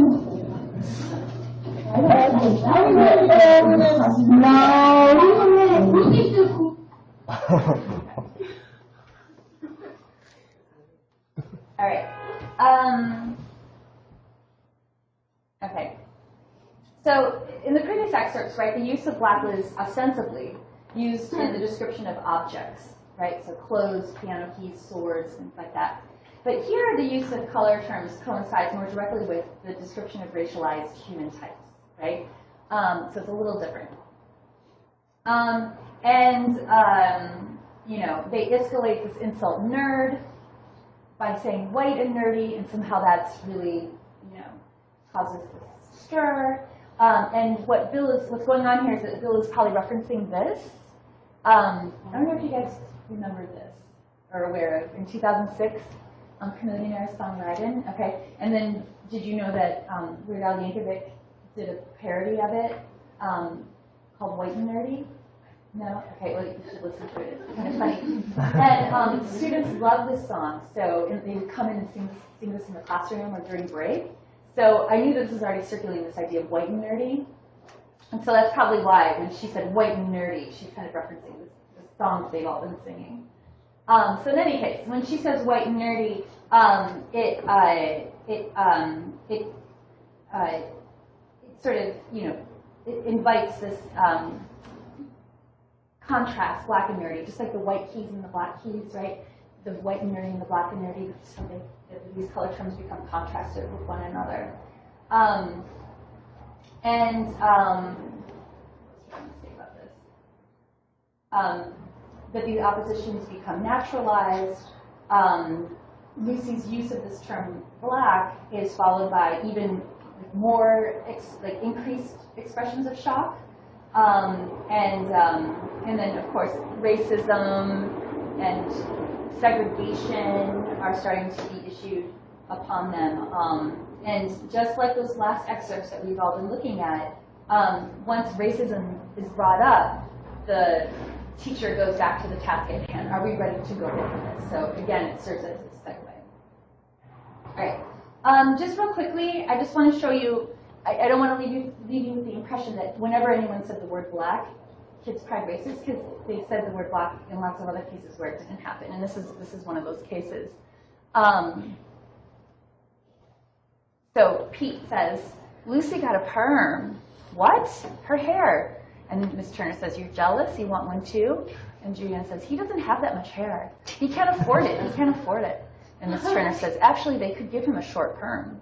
All right. Okay. So in the previous excerpts, right, the use of black was ostensibly used in the description of objects, right? So clothes, piano keys, swords, things like that. But here, the use of color terms coincides more directly with the description of racialized human types, right? So it's a little different. They escalate this insult nerd by saying white and nerdy, and somehow that's really, causes this stir. And what's going on here is that Bill is probably referencing this. I don't know if you guys remember this or aware of. In 2006, Chameleonaire songwriting. Okay, and then did you know that Weird Al Yankovic did a parody of it called White and Nerdy? No? Okay, well, you should listen to it. It's kind of funny. And students love this song, so they would come in and sing this in the classroom or during break. So I knew this was already circulating, this idea of white and nerdy. And so that's probably why when she said white and nerdy, she's kind of referencing this song that they've all been singing. So in any case, when she says white and nerdy, it sort of, it invites this contrast, black and nerdy, just like the white keys and the black keys, right? The white and nerdy and the black and nerdy, so these color terms become contrasted with one another. What was I going to say about this? That these oppositions become naturalized. Lucy's use of this term black is followed by even more increased expressions of shock, and then of course racism and segregation are starting to be issued upon them. And just like those last excerpts that we've all been looking at, once racism is brought up, the teacher goes back to the task at hand. Are we ready to go over this? So again, it serves as a segue. All right. Just real quickly, I just want to show you, I don't want to leave you with the impression that whenever anyone said the word black, kids cried racist, because they said the word black in lots of other cases where it didn't happen. And this is one of those cases. So Pete says, Lucy got a perm. What? Her hair. And Miss Turner says, you're jealous? You want one too? And Julianne says, he doesn't have that much hair. He can't afford it. He can't afford it. And Miss Turner says, actually, they could give him a short perm.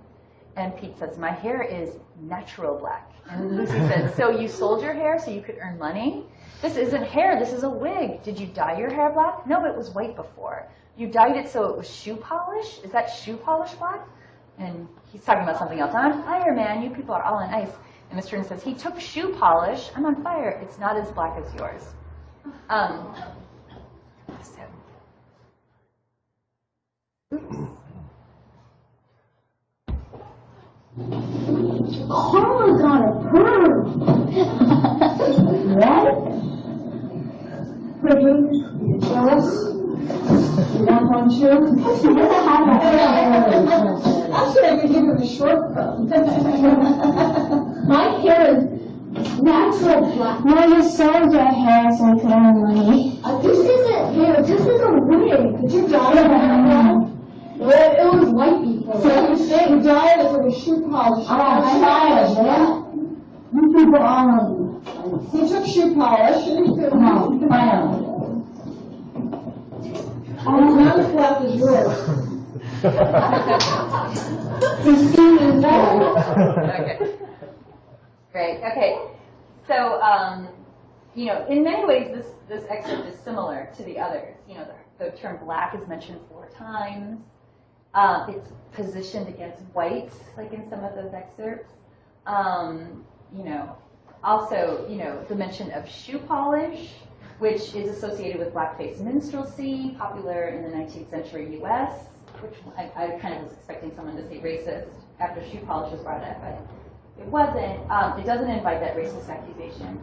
And Pete says, my hair is natural black. And Lucy says, so you sold your hair so you could earn money? This isn't hair. This is a wig. Did you dye your hair black? No, it was white before. You dyed it so it was shoe polish? Is that shoe polish black? And he's talking about something else. I'm on fire, man. You people are all on ice. And Miss Turner says, he took shoe polish. I'm on fire. It's not as black as yours. Karma got a perm. What? Pretty? You jealous? You want one too? She doesn't have a Actually, I could give him a short perm. My hair is natural black. No, you sold your hair so you could earn money. This isn't hair. This is a wig. Did you dye your hair black? Well, it was white before. So you say you dyed it with a shoe polish. Oh, I lied, yeah. You people all He took shoe polish. No, I know. It's not as black as yours. Okay. Great. Okay. So, in many ways, this excerpt is similar to the others. The term black is mentioned 4 times. It's positioned against white, like in some of those excerpts. Also, the mention of shoe polish, which is associated with blackface minstrelsy, popular in the 19th century U.S., which I kind of was expecting someone to say racist after shoe polish was brought up, but it wasn't. It doesn't invite that racist accusation.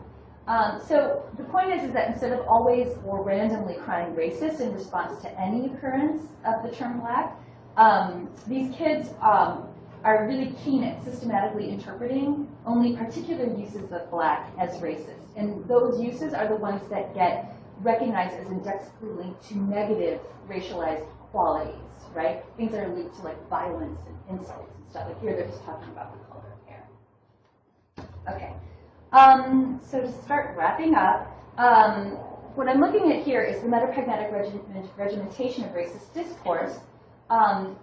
So the point is that instead of always or randomly crying racist in response to any occurrence of the term black, these kids are really keen at systematically interpreting only particular uses of black as racist. And those uses are the ones that get recognized as indexically linked to negative racialized qualities, right? Things that are linked to like violence and insults and stuff. Like here they're just talking about the color of hair. Okay. So to start wrapping up, what I'm looking at here is the metapragmatic regimentation of racist discourse and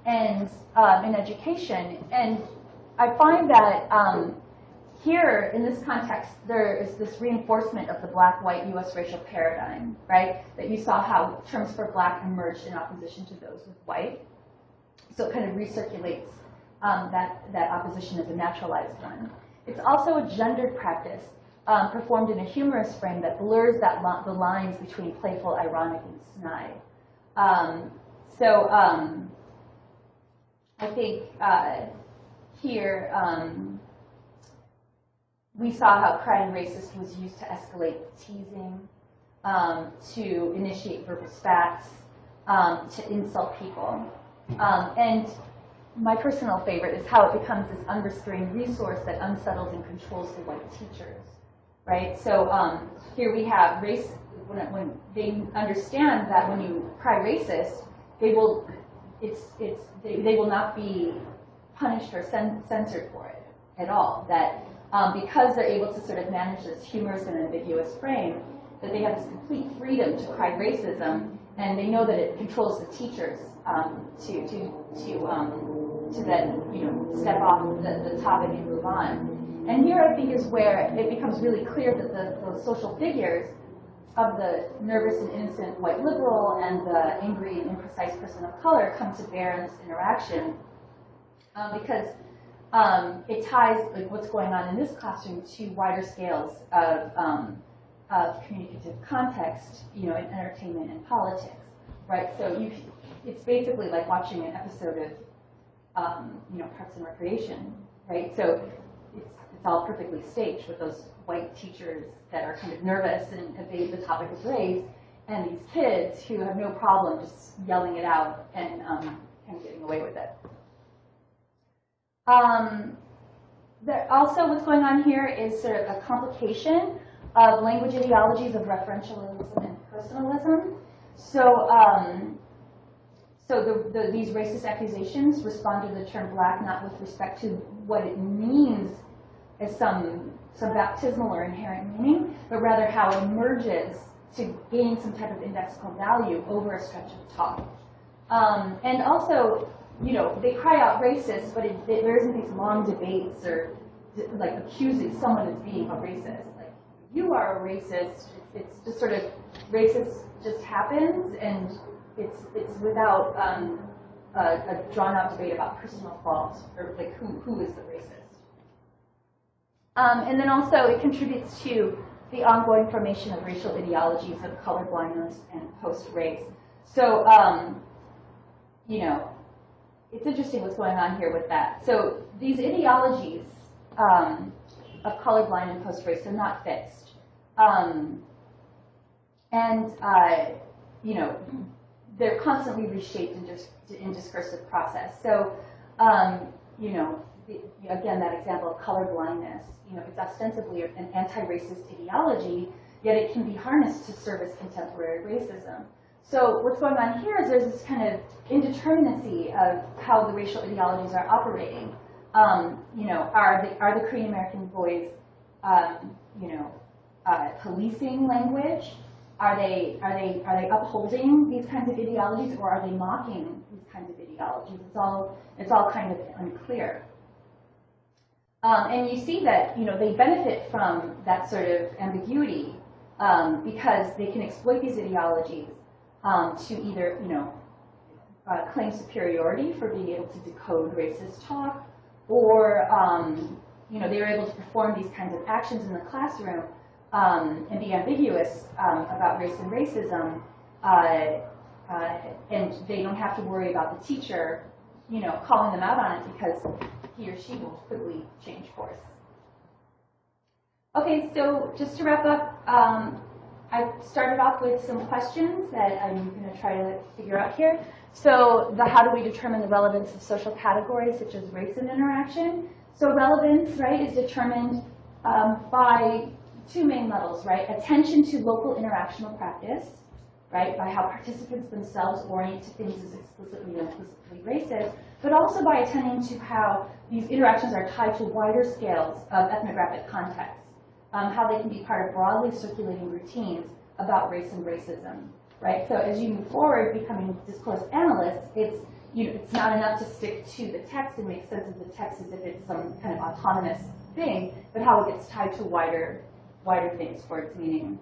in education. And I find that here, in this context, there is this reinforcement of the black-white U.S. racial paradigm, right? That you saw how terms for black emerged in opposition to those with white. So it kind of recirculates that opposition as a naturalized one. It's also a gendered practice performed in a humorous frame that blurs the lines between playful, ironic, and snide. I think here we saw how crying racist was used to escalate teasing, to initiate verbal spats, to insult people. And my personal favorite is how it becomes this unrestrained resource that unsettles and controls the white teachers, right? So here we have race, when they understand that when you cry racist, they will not be punished or censored for it at all. That because they're able to sort of manage this humorous and ambiguous frame, that they have this complete freedom to cry racism, and they know that it controls the teachers to then step off the topic and move on. And here I think is where it becomes really clear that the social figures of the nervous and innocent white liberal and the angry and imprecise person of color come to bear in this interaction, because it ties like what's going on in this classroom to wider scales of communicative context, in entertainment and politics, right? So it's basically like watching an episode of, Parks and Recreation, right? So it's all perfectly staged with those white teachers that are kind of nervous and evade the topic of race, and these kids who have no problem just yelling it out and kind of getting away with it. Also, what's going on here is sort of a complication of language ideologies of referentialism and personalism. So, these racist accusations respond to the term black not with respect to what it means as some baptismal or inherent meaning, but rather how it emerges to gain some type of indexical value over a stretch of talk. And also, they cry out racist, but there isn't these long debates or like accusing someone as being a racist. Like, you are a racist. It's just sort of racist just happens, and it's without a drawn out debate about personal fault or like who is the racist. And then also it contributes to the ongoing formation of racial ideologies of colorblindness and post-race. So, it's interesting what's going on here with that. So these ideologies of colorblind and post-race are not fixed. They're constantly reshaped in discursive process. So, again, that example of colorblindness, it's ostensibly an anti-racist ideology, yet it can be harnessed to service contemporary racism. So what's going on here is there's this kind of indeterminacy of how the racial ideologies are operating. Are the Korean American boys, policing language? Are they upholding these kinds of ideologies, or are they mocking these kinds of ideologies? It's all kind of unclear. And you see that they benefit from that sort of ambiguity because they can exploit these ideologies to either claim superiority for being able to decode racist talk, or they were able to perform these kinds of actions in the classroom and be ambiguous about race and racism, and they don't have to worry about the teacher, calling them out on it because he or she will quickly change course. Okay, so just to wrap up, I started off with some questions that I'm going to try to figure out here. So how do we determine the relevance of social categories such as race and interaction? So relevance, right, is determined by two main levels, right? Attention to local interactional practice, right, by how participants themselves orient to things as explicitly or implicitly racist, but also by attending to how these interactions are tied to wider scales of ethnographic context, how they can be part of broadly circulating routines about race and racism, right? So as you move forward, becoming discourse analysts, it's not enough to stick to the text and make sense of the text as if it's some kind of autonomous thing, but how it gets tied to wider things for its meaning.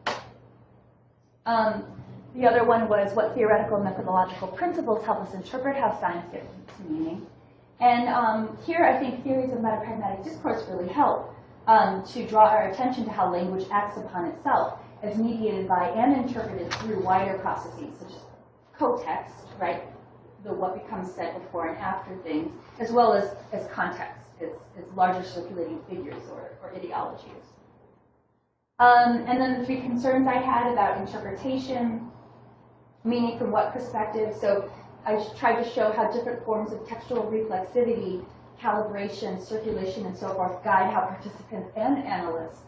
The other one was what theoretical and methodological principles help us interpret how science gets its meaning. And here I think theories of metapragmatic discourse really help to draw our attention to how language acts upon itself as mediated by and interpreted through wider processes such as co-text, right, what becomes said before and after things, as well as context, as larger circulating figures or ideologies. And then the three concerns I had about interpretation, meaning from what perspective. So I tried to show how different forms of textual reflexivity, calibration, circulation, and so forth guide how participants and analysts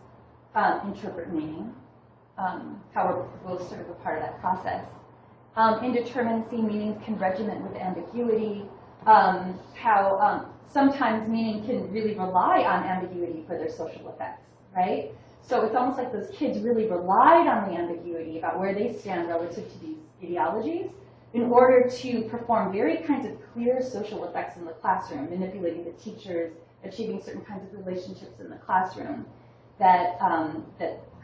interpret meaning, how we're both sort of a part of that process. Indeterminacy, meanings can regiment with ambiguity, how sometimes meaning can really rely on ambiguity for their social effects, right? So it's almost like those kids really relied on the ambiguity about where they stand relative to these ideologies in order to perform very kinds of clear social effects in the classroom, manipulating the teachers, achieving certain kinds of relationships in the classroom. That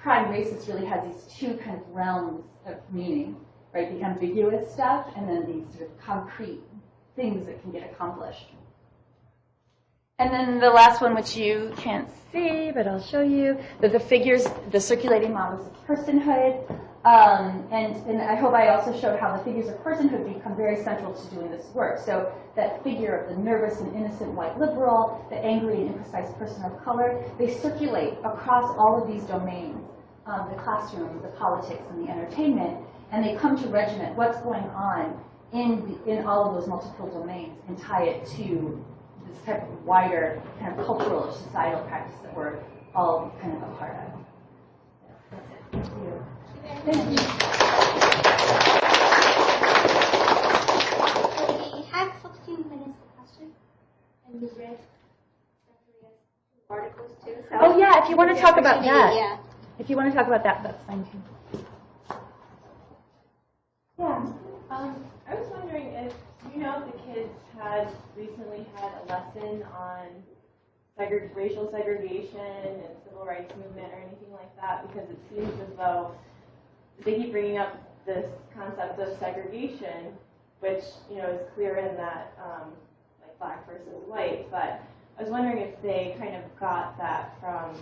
Crying Racist really has these two kind of realms of meaning, right? The ambiguous stuff and then these sort of concrete things that can get accomplished. And then the last one, which you can't see, but I'll show you, the figures, the circulating models of personhood. And I hope I also showed how the figures of personhood become very central to doing this work. So that figure of the nervous and innocent white liberal, the angry and imprecise person of color, they circulate across all of these domains, the classroom, the politics, and the entertainment, and they come to regiment what's going on in all of those multiple domains and tie it to this type of wider kind of cultural or societal practice that we're all kind of a part of. That's it. Thank you. Thank you. We have 15 minutes for questions, and we read articles too. So Oh yeah, if you want to talk about that. Yeah. If you want to talk about that, that's fine too. Yeah. I was wondering if the kids had recently had a lesson on racial segregation and civil rights movement or anything like that, because it seems as though they keep bringing up this concept of segregation, which is clear in that like black versus white. But I was wondering if they kind of got that from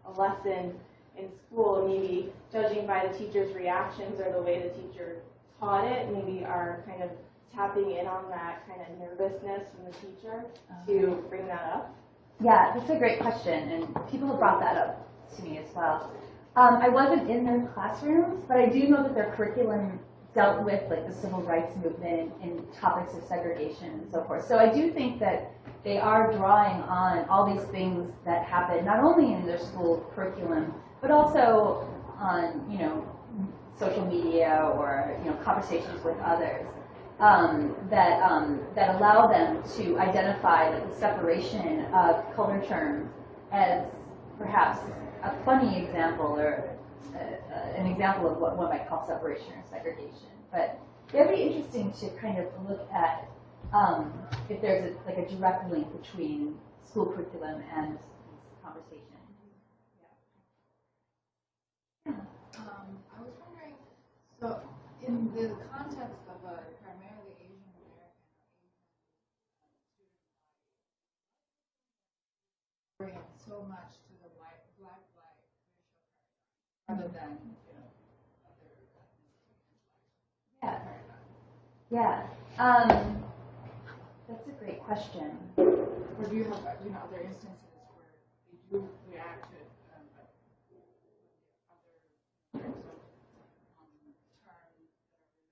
a lesson in school, maybe judging by the teacher's reactions or the way the teacher taught it, maybe are kind of tapping in on that kind of nervousness from the teacher to bring that up? Yeah, that's a great question, and people have brought that up to me as well. I wasn't in their classrooms, but I do know that their curriculum dealt with like the civil rights movement and topics of segregation and so forth. So I do think that they are drawing on all these things that happen not only in their school curriculum, but also on social media or conversations with others that allow them to identify like the separation of color terms as perhaps a funny example or an example of what one might call separation or segregation. But it'd be interesting to kind of look at if there's a direct link between school curriculum and this conversation. I was wondering, so in the context of a primarily Asian American or Asian orient so much to the black racial paradigm rather than other That's a great question. or do you have other instances where they do react to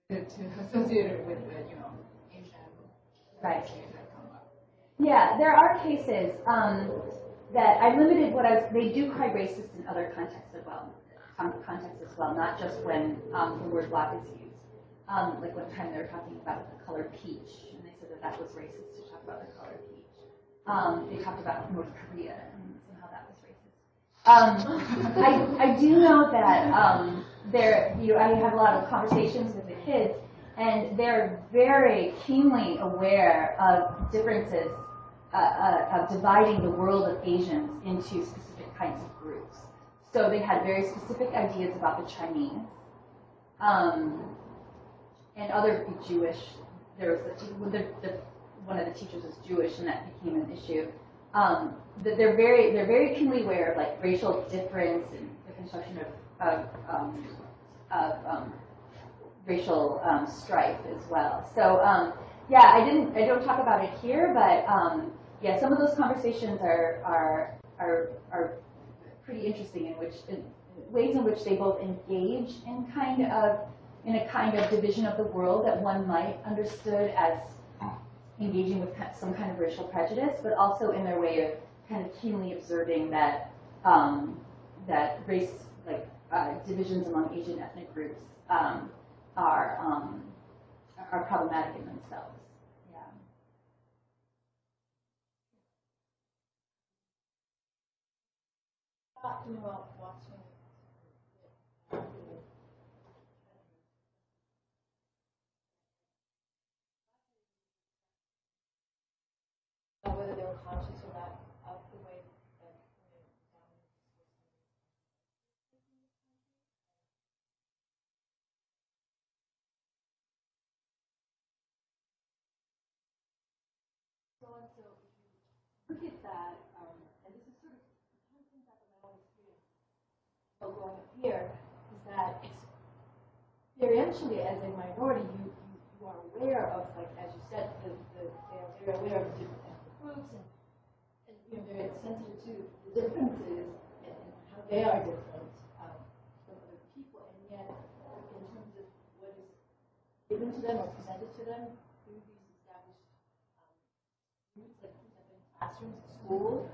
associated with the, Asian Right. that come up? Yeah, there are cases that I limited they do cry racist in other contexts as well, not just when the word black is used. Like one time they were talking about the color peach, and they said that was racist to talk about the color peach. They talked about North Korea, and somehow that was racist. I do know that I have a lot of conversations with the kids, and they're very keenly aware of differences, of dividing the world of Asians into specific kinds of groups. So they had very specific ideas about the Chinese, and other Jewish. There was one of the teachers was Jewish, and that became an issue. That they're very keenly aware of like racial difference and the construction of racial strife as well. So I don't talk about it here, but some of those conversations are pretty interesting in ways in which they both engage in a kind of division of the world that one might understood as engaging with some kind of racial prejudice, but also in their way of kind of keenly observing that that race, like divisions among Asian ethnic groups, are problematic in themselves. Yeah. Talking about watching whether they were conscious of that, of the way that Look at going up here is that experientially as a minority, you are aware of, like as you said, they're very aware of the different ethnic groups and they're sensitive to the differences and how they are different from other people, and yet in terms of what is given to them or presented to them through these established groups, like for example in classrooms at school,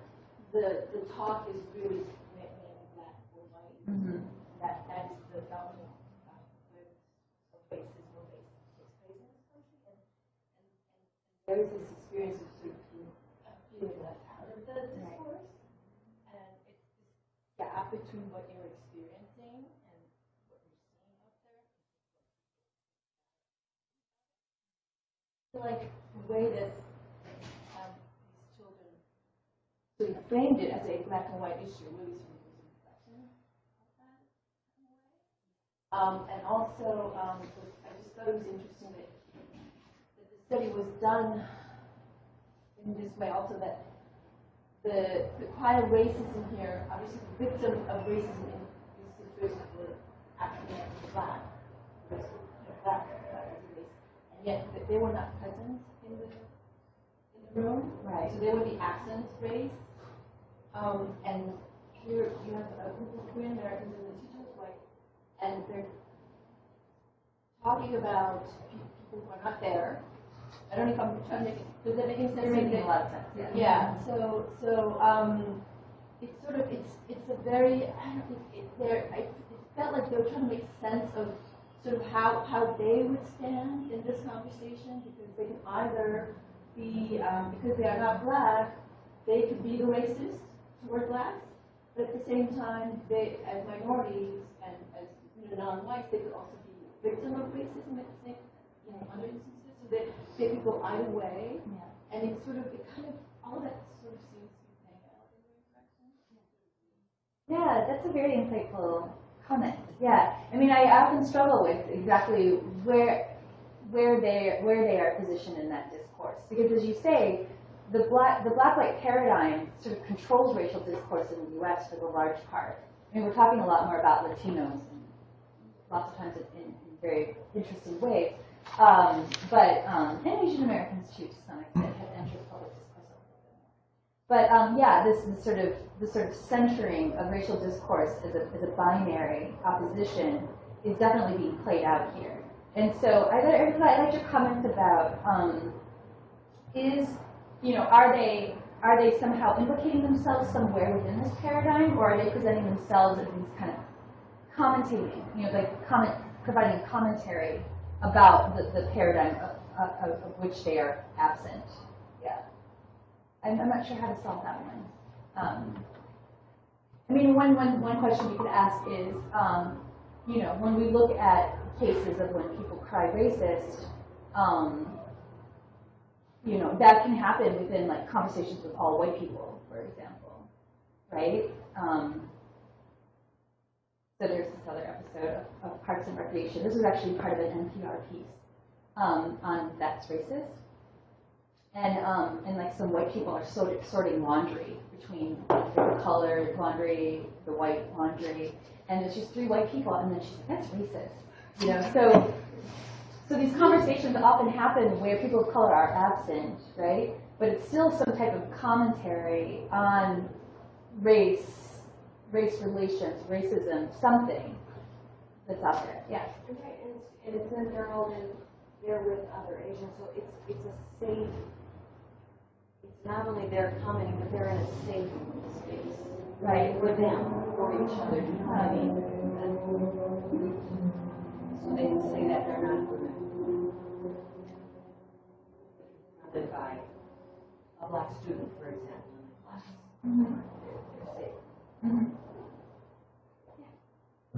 the talk is really mainly black or white. Mm-hmm. That is the dominant racism takes place in this country, and there is this experience of sort of feeling left out of the discourse, and it's this gap between what you're experiencing and what you're seeing out there. Like the way that these children sort of framed it as a black and white issue really sort of was a reflection of that in a way. And also, I just thought it was interesting that the study was done in this way also, that the cry of racism here, obviously the victim of racism in these situations were African American black, black as a race, and yet they were not present in the room, Right. so they were the accent race. And here you have a group of Korean Americans and the teacher is white, and they're talking about people who are not there. I don't know if I'm trying to make it, does that make any sense? You're making a lot of sense. Yeah. Yeah. So it's sort of it's a very it felt like they were trying to make sense of sort of how they would stand in this conversation, because they can either be because they are not black, they could be the racist toward blacks, but at the same time they as minorities and as non-whites they could also be victim of racism at the same other instances. So they could go either way, and it kind of all that sort of seems to be playing out in the interaction. Yeah, that's a very insightful comment. Yeah, I mean, I often struggle with exactly where they are positioned in that discourse, because as you say, the black-white paradigm sort of controls racial discourse in the U.S. for the large part. I mean, we're talking a lot more about Latinos, and lots of times in very interesting ways. And Asian Americans too, to some extent, have entered public discourse a little bit more. But yeah, this sort of centering of racial discourse as a binary opposition is definitely being played out here. And so I like your comment about are they somehow implicating themselves somewhere within this paradigm, or are they presenting themselves as these kind of commentating, providing a commentary about the paradigm of which they are absent? Yeah. I'm not sure how to solve that one. I mean, one question we could ask is, when we look at cases of when people cry racist, that can happen within like conversations with all white people, for example, right? So there's this other episode of Parks and Recreation. This was actually part of an NPR piece on That's Racist. And like some white people are sorting laundry between the colored laundry, the white laundry, and there's just 3 white people, and then she's like, that's racist. So these conversations often happen where people of color are absent, right? But it's still some type of commentary on race relations, racism, something that's out there. Yes. Right, and it's then they're all there with other Asians, so it's a safe. It's not only they're commenting, but they're in a safe space, Right. For them, for each other. You know what I mean? So they can say that they're not surrounded by a black student, for example, in the class. Mm-hmm. They're safe. Mm-hmm.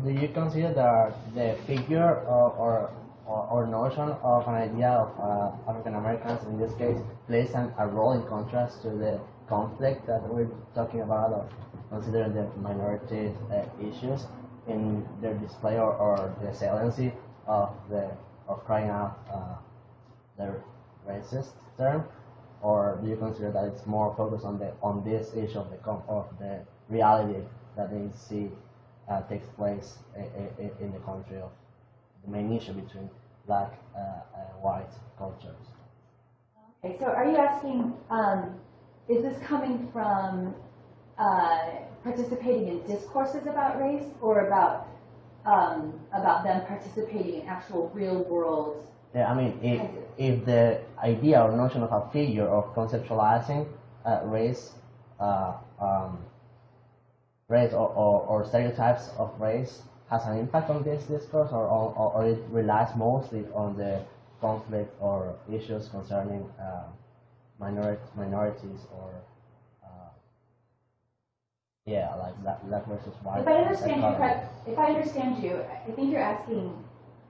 Do you consider that the figure or notion of an idea of African Americans, in this case, plays a role in contrast to the conflict that we're talking about, of considering the minority issues in their display or the saliency of crying out the racist term? Or do you consider that it's more focused on this issue of the reality that they see takes place in the country of the main issue between black and white cultures. Okay, so are you asking, is this coming from participating in discourses about race, or about them participating in actual real world? Yeah, I mean, if the idea or notion of a figure of conceptualizing race, race or stereotypes of race has an impact on this discourse, or it relies mostly on the conflict or issues concerning minorities, or yeah, like black versus white. If I understand you correct, if I understand you, I think you're asking,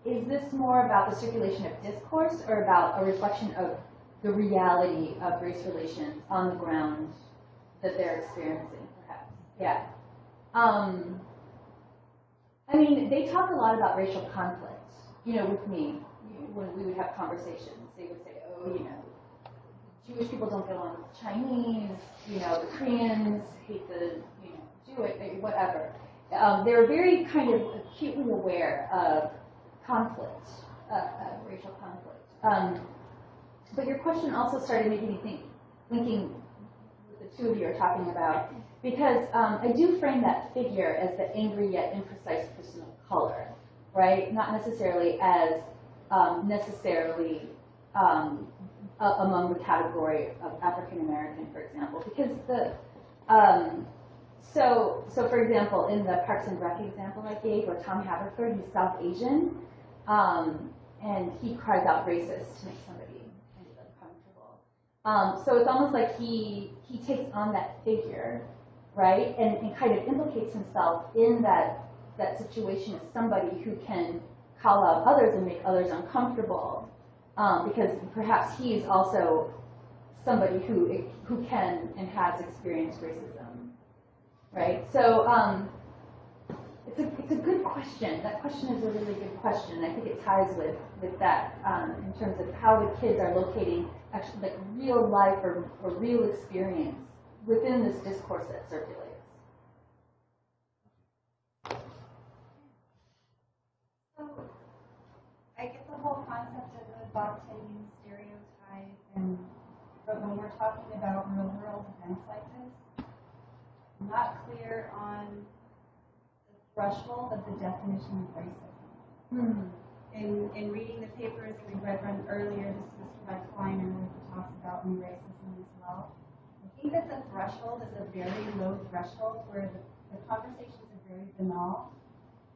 is this more about the circulation of discourse, or about a reflection of the reality of race relations on the ground that they're experiencing, perhaps? Yeah. I mean, they talk a lot about racial conflict. You know, with me, when we would have conversations, they would say, oh, you know, Jewish people don't get along with Chinese, you know, the Koreans hate the, you know, Jewish, whatever. They're very kind of acutely aware of conflict, racial conflict. But your question also started making me think, thinking what the two of you are talking about, because I do frame that figure as the angry yet imprecise person of color, right? Not necessarily as among the category of African American, for example, because the so for example, in the Parks and Rec example I gave, where Tom Haverford, he's South Asian, and he cries out racist to make somebody kind of uncomfortable. So it's almost like he takes on that figure, right, and kind of implicates himself in that situation as somebody who can call out others and make others uncomfortable, because perhaps he is also somebody who can and has experienced racism, right? So it's a good question. That question is a really good question. I think it ties with that in terms of how the kids are locating actually like real life or real experience within this discourse that circulates. So I get the whole concept of the box-taking stereotype, but when we're talking about real-world events like this, I'm not clear on the threshold of the definition of racism. In reading the papers we read earlier discussed by Kleiner, which talks about new racism as well, I think that the threshold is a very low threshold where the conversations are very banal.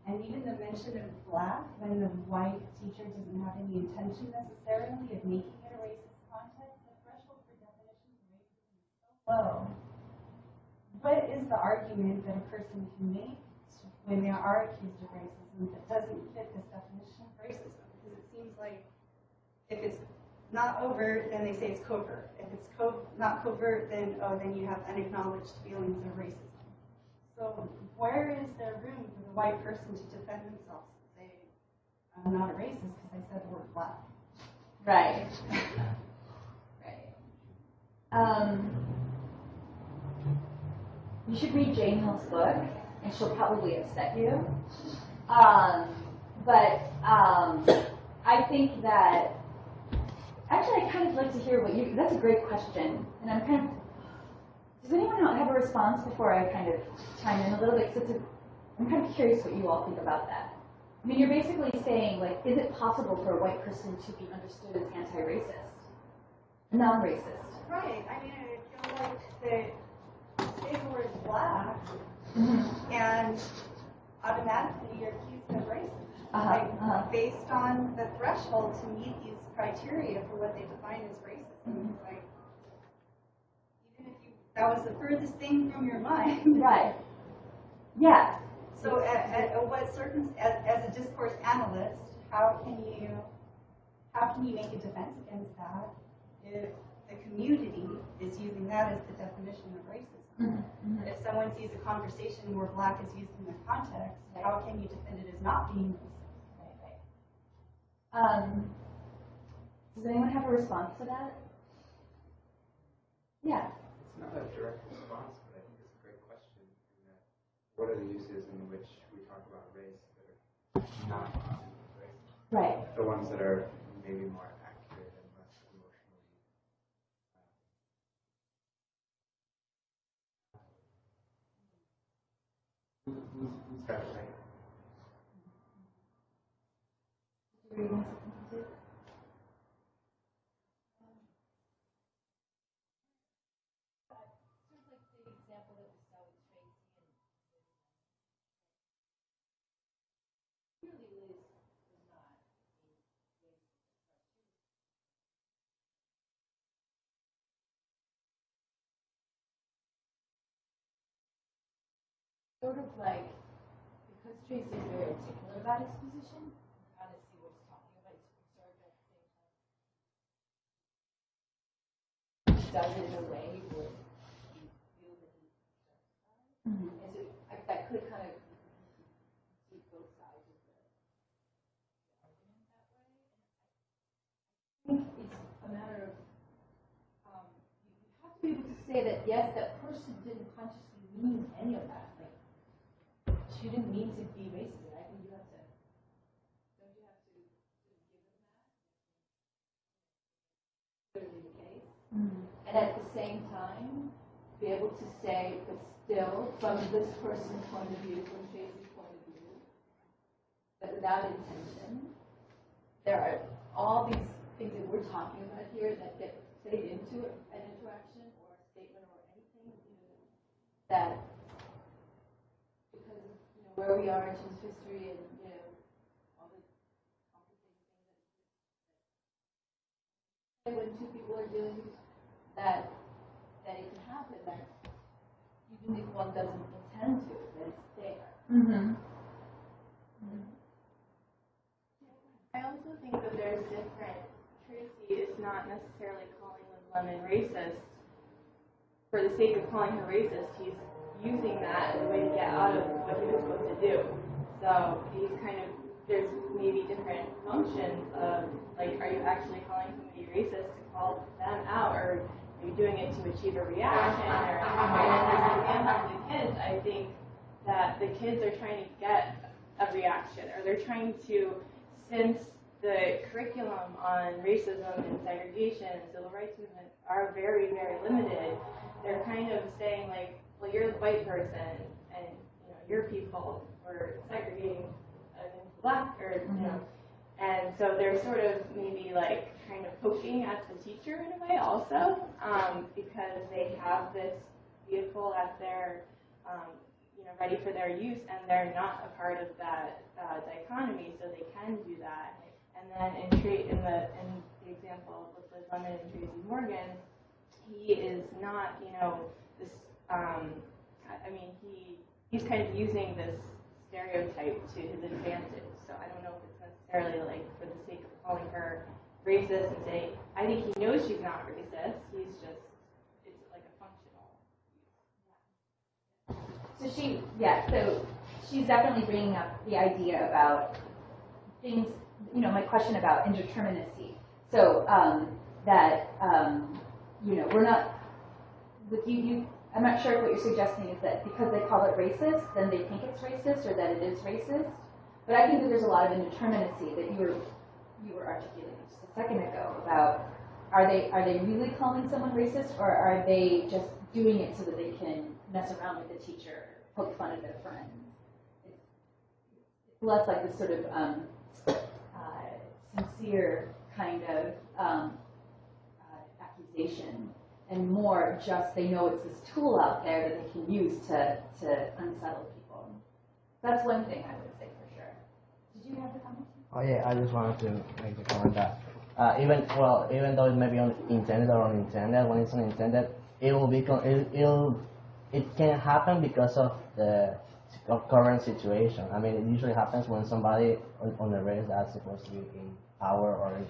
And even the mention of black, when the white teacher doesn't have any intention necessarily of making it a racist context, the threshold for definition of racism is so low. What is the argument that a person can make when they are accused of racism that doesn't fit this definition of racism? Because it seems like if it's not overt, then they say it's covert. If it's not covert, then you have unacknowledged feelings of racism. So where is there room for the white person to defend themselves and say, I'm not a racist because I said the word black? Right. You should read Jane Hill's book, and she'll probably upset you. But I think that, actually, I'd kind of like to hear what you, that's a great question. And I'm kind of, does anyone have a response before I kind of chime in a little bit? I'm kind of curious what you all think about that. I mean, you're basically saying, like, is it possible for a white person to be understood as anti-racist, non-racist? Right. I mean, I feel like that say the word black, and automatically you're accused of racism. Based on the threshold to meet these criteria for what they define as racism. It's like, even if that was the furthest thing from your mind. Right. Yeah. So at what as a discourse analyst, how can you make a defense against that if the community is using that as the definition of racism? If someone sees a conversation where black is used in the context, how can you defend it as not being racist? Does anyone have a response to that? Yeah. It's not a direct response, but I think it's a great question. In that what are the uses in which we not Right. the ones that are maybe more accurate and less emotionally. Who's got to say? Reading something too? Sort of like the example that we saw with Tracy and clearly Liz was not being racist. Sort of like, because Tracy is very articulate about his position, you kind of see what he's talking about. He's observed at the same time. He does it in a way where you feel that he's justified. Mm-hmm. And so that could kind of see both sides of the argument that way. And I think it's a matter of, you have to be able to say that, yes, that person didn't consciously mean any of that. Like, she didn't mean to be racist. I think you have to, don't you have to sort of give them that? Clearly the case. Mm-hmm. And at the same time, be able to say, but still, from this person's point of view, from Tracy's point of view, that without intention, there are all these things that we're talking about here that get played into an interaction or a statement or anything, that because of where we are in terms of history and all the complicated things that when two people are doing that it can happen that even if one doesn't intend to, that it's there. Mm-hmm. I also think that there's different. Tracy is not necessarily calling Liz Lemon racist for the sake of calling her racist. He's using that as a way to get out of what he was supposed to do. So he's kind of, there's maybe different functions of, like, are you actually calling somebody racist to call them out, or are you doing it to achieve a reaction? Or, and in this example of the kids, I think that the kids are trying to get a reaction, or they're trying to, since the curriculum on racism and segregation and civil rights movement are very, very limited, they're kind of saying, like, well, you're the white person, and your people were segregating against black, or and so they're sort of maybe like kind of poking at the teacher in a way also, because they have this vehicle at their ready for their use, and they're not a part of that dichotomy, so they can do that. And then in the example with Liz Lemon and Tracy Morgan, he is not this. I mean, he's kind of using this stereotype to his advantage. So I don't know if it's necessarily like for the sake of calling her racist and saying, I think he knows she's not racist. He's just, it's like a functional. So she's definitely bringing up the idea about things, my question about indeterminacy. So we're not, with you, I'm not sure if what you're suggesting is that because they call it racist, then they think it's racist, or that it is racist. But I think that there's a lot of indeterminacy that you were articulating just a second ago about are they really calling someone racist, or are they just doing it so that they can mess around with the teacher, poke fun at their friends? It's less like this sort of sincere kind of accusation, and more just they know it's this tool out there that they can use to unsettle people. That's one thing I would say for sure. Did you have the comment? Oh yeah, I just wanted to make the comment that even though it may be intended or unintended, when it's unintended, it can happen because of the current situation. I mean, it usually happens when somebody on the race that's supposed to be in power or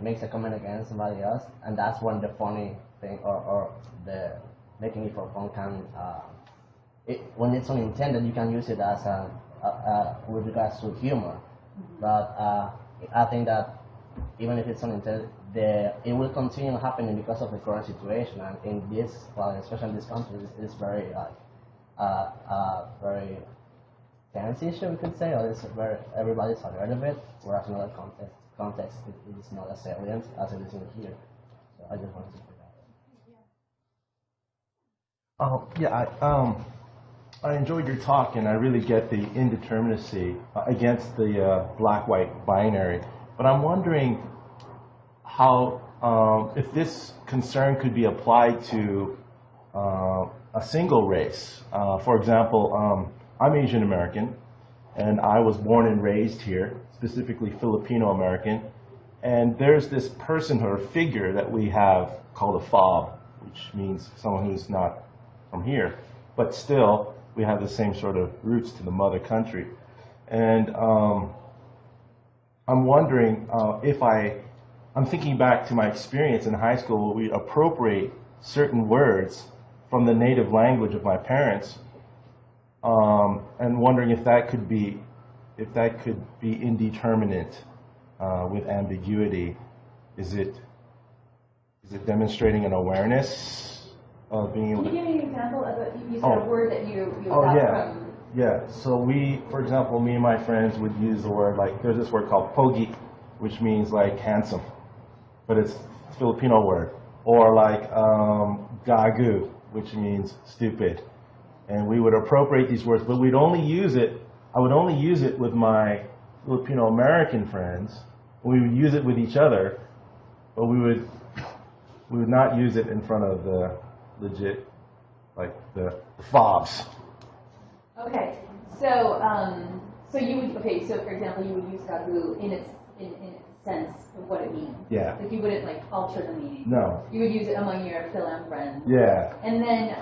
makes a comment against somebody else, and that's when the funny thing or the making it for fun can. When it's unintended, you can use it as with regards to humor. But I think that even if it's unintended, it will continue happening because of the current situation. And in this, especially in this country, it's very very fancy issue, we could say, or it's where everybody's aware of it, whereas in other context it is not as salient as it is in here. So I just wanted to put that. I enjoyed your talk, and I really get the indeterminacy against the black-white binary. But I'm wondering how, if this concern could be applied to a single race. For example, I'm Asian American, and I was born and raised here, specifically Filipino American. And there's this personhood or figure that we have called a fob, which means someone who's not from here, but still we have the same sort of roots to the mother country. And I'm wondering I'm thinking back to my experience in high school where we appropriate certain words from the native language of my parents, and wondering if that could be indeterminate with ambiguity. Is it demonstrating an awareness of being able to? Can you give me an example of you said a word that you got from? Yeah. So for example, me and my friends would use the word, like, there's this word called pogi, which means like handsome, but it's a Filipino word. Or like gagu, which means stupid. And we would appropriate these words, but I would only use it with my Filipino American friends. We would use it with each other, but we would not use it in front of the legit, like the fobs. Okay, so you would, so for example, you would use gagu in its sense of what it means. Yeah. Like you wouldn't like alter the meaning. No. You would use it among your Phil-Am friends. Yeah. And then,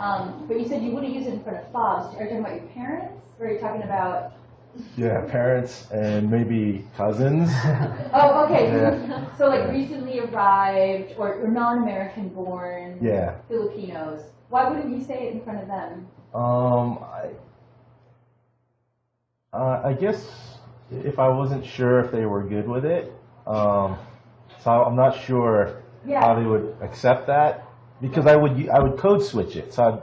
but you said you wouldn't use it in front of fobs. Are you talking about your parents, or are you talking about? Yeah, parents and maybe cousins. Oh, okay. Yeah. So like recently arrived or non-American born Yeah. Filipinos. Why wouldn't you say it in front of them? I guess if I wasn't sure if they were good with it, so I'm not sure how they would accept that, because I would code switch it. So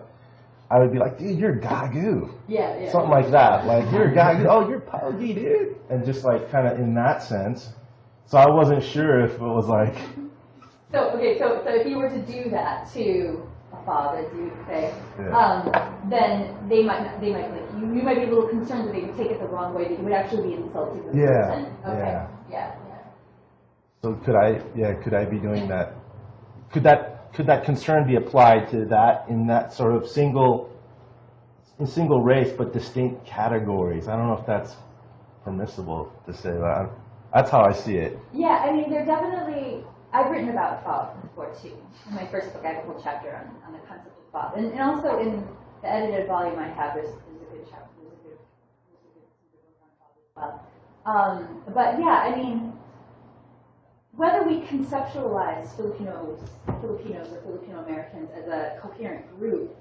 I would be like, dude, you're gagu. Yeah. Something like that. Like, you're gagu. Oh, you're pogi, dude. And just like kind of in that sense. So I wasn't sure if it was like. So if you were to do that to a fob, as you would say, then they might like you might be a little concerned that they would take it the wrong way, that you would actually be insulting the person. Okay. Yeah. So could I be doing that? Could that concern be applied to that in that sort of single race but distinct categories? I don't know if that's permissible to say that. That's how I see it. Yeah, I mean, I've written about fob before too. In my first book, I have a whole chapter on the concept of fob, and also in the edited volume I have, there's a good chapter. There's a good book on fob as well. But yeah, I mean, whether we conceptualize Filipinos or Filipino Americans as a coherent group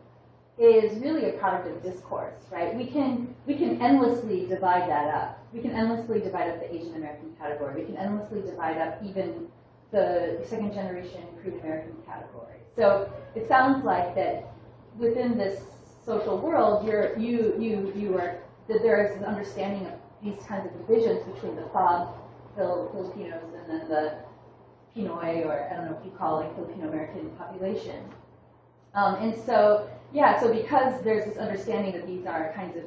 is really a product of discourse, right? We can endlessly divide that up. We can endlessly divide up the Asian American category. We can endlessly divide up even the second generation Korean American category. So it sounds like that within this social world, there is an understanding of these kinds of divisions between the FOB Filipinos and then the Pinoy, or I don't know if you call it Filipino American population. And so because there's this understanding that these are kinds of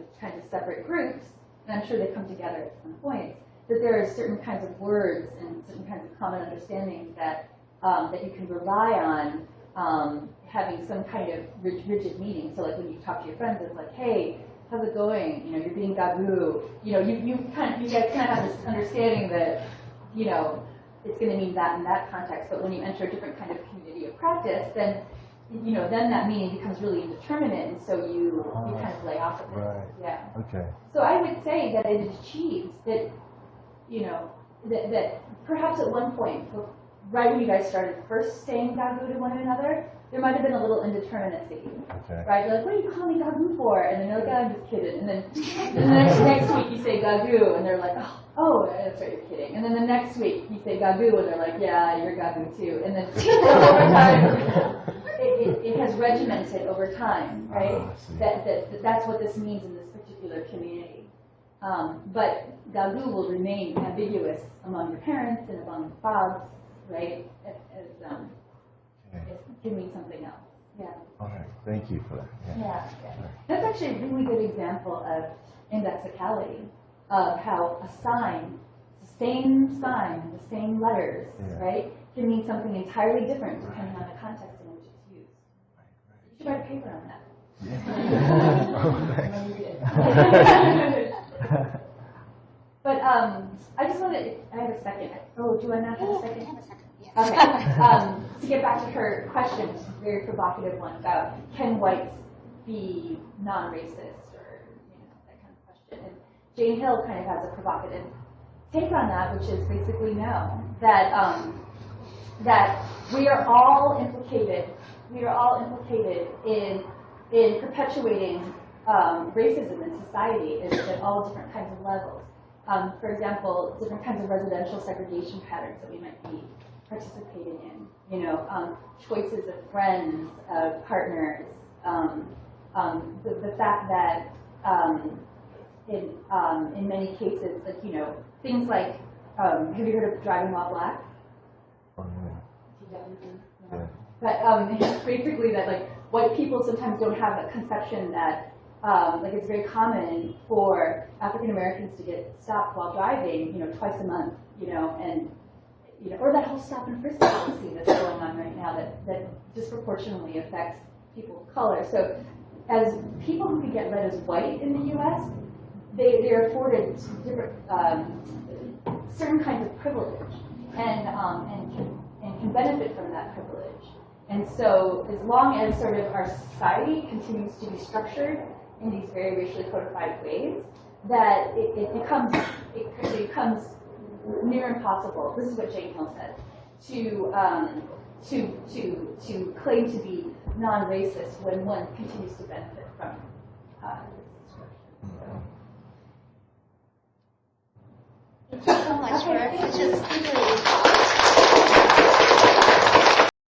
separate groups, and I'm sure they come together at some point, that there are certain kinds of words and certain kinds of common understandings that you can rely on having some kind of rigid meaning. So like when you talk to your friends, it's like, hey, how's it going? You know, you're being gagu. You know, you guys kind of have this understanding that, you know, it's going to mean that in that context. But when you enter a different kind of community of practice, then that meaning becomes really indeterminate, and so you kind of lay off of it. Right. Yeah. Okay. So I would say that it achieves that, that perhaps at one point, right when you guys started first saying gagu to one another, there might have been a little indeterminacy. Okay. Right? You're like, what do you call me gagu for? And then you're like, oh, I'm just kidding. And then the next week you say gagu, and they're like, oh, that's right, you're kidding. And then the next week you say gagu, and they're like, yeah, you're gagu too. And then over time, it has regimented over time, right? I see. That's what this means in this particular community. But Gagu will remain ambiguous among your parents and among Bobs, right? As it can mean something else. Yeah. All right, thank you for that. Yeah. That's actually a really good example of indexicality, of how a sign, the same sign, the same letters, right, can mean something entirely different depending on the context in which it's used. You should write a paper on that. But I just want to, I have a second. Oh, do I not have a second? Okay. To get back to her question, which is a very provocative one about can whites be non-racist or that kind of question. And Jane Hill kind of has a provocative take on that, which is basically no, that that we are all implicated. We are all implicated in perpetuating racism in society at all different kinds of levels. For example, different kinds of residential segregation patterns that we might be participating in, choices of friends, of partners, the fact that in many cases, like, things like, have you heard of driving while black? But it's basically that, like, white people sometimes don't have a conception that, like, it's very common for African Americans to get stopped while driving, twice a month, and or that whole stop and frisk policy that's going on right now that disproportionately affects people of color. So, as people who can get read as white in the U.S., they're afforded different certain kinds of privilege and can benefit from that privilege. And so, as long as sort of our society continues to be structured in these very racially codified ways, that it becomes near impossible. This is what Jane Hill said, to claim to be non-racist when one continues to benefit from Thank you so much for such a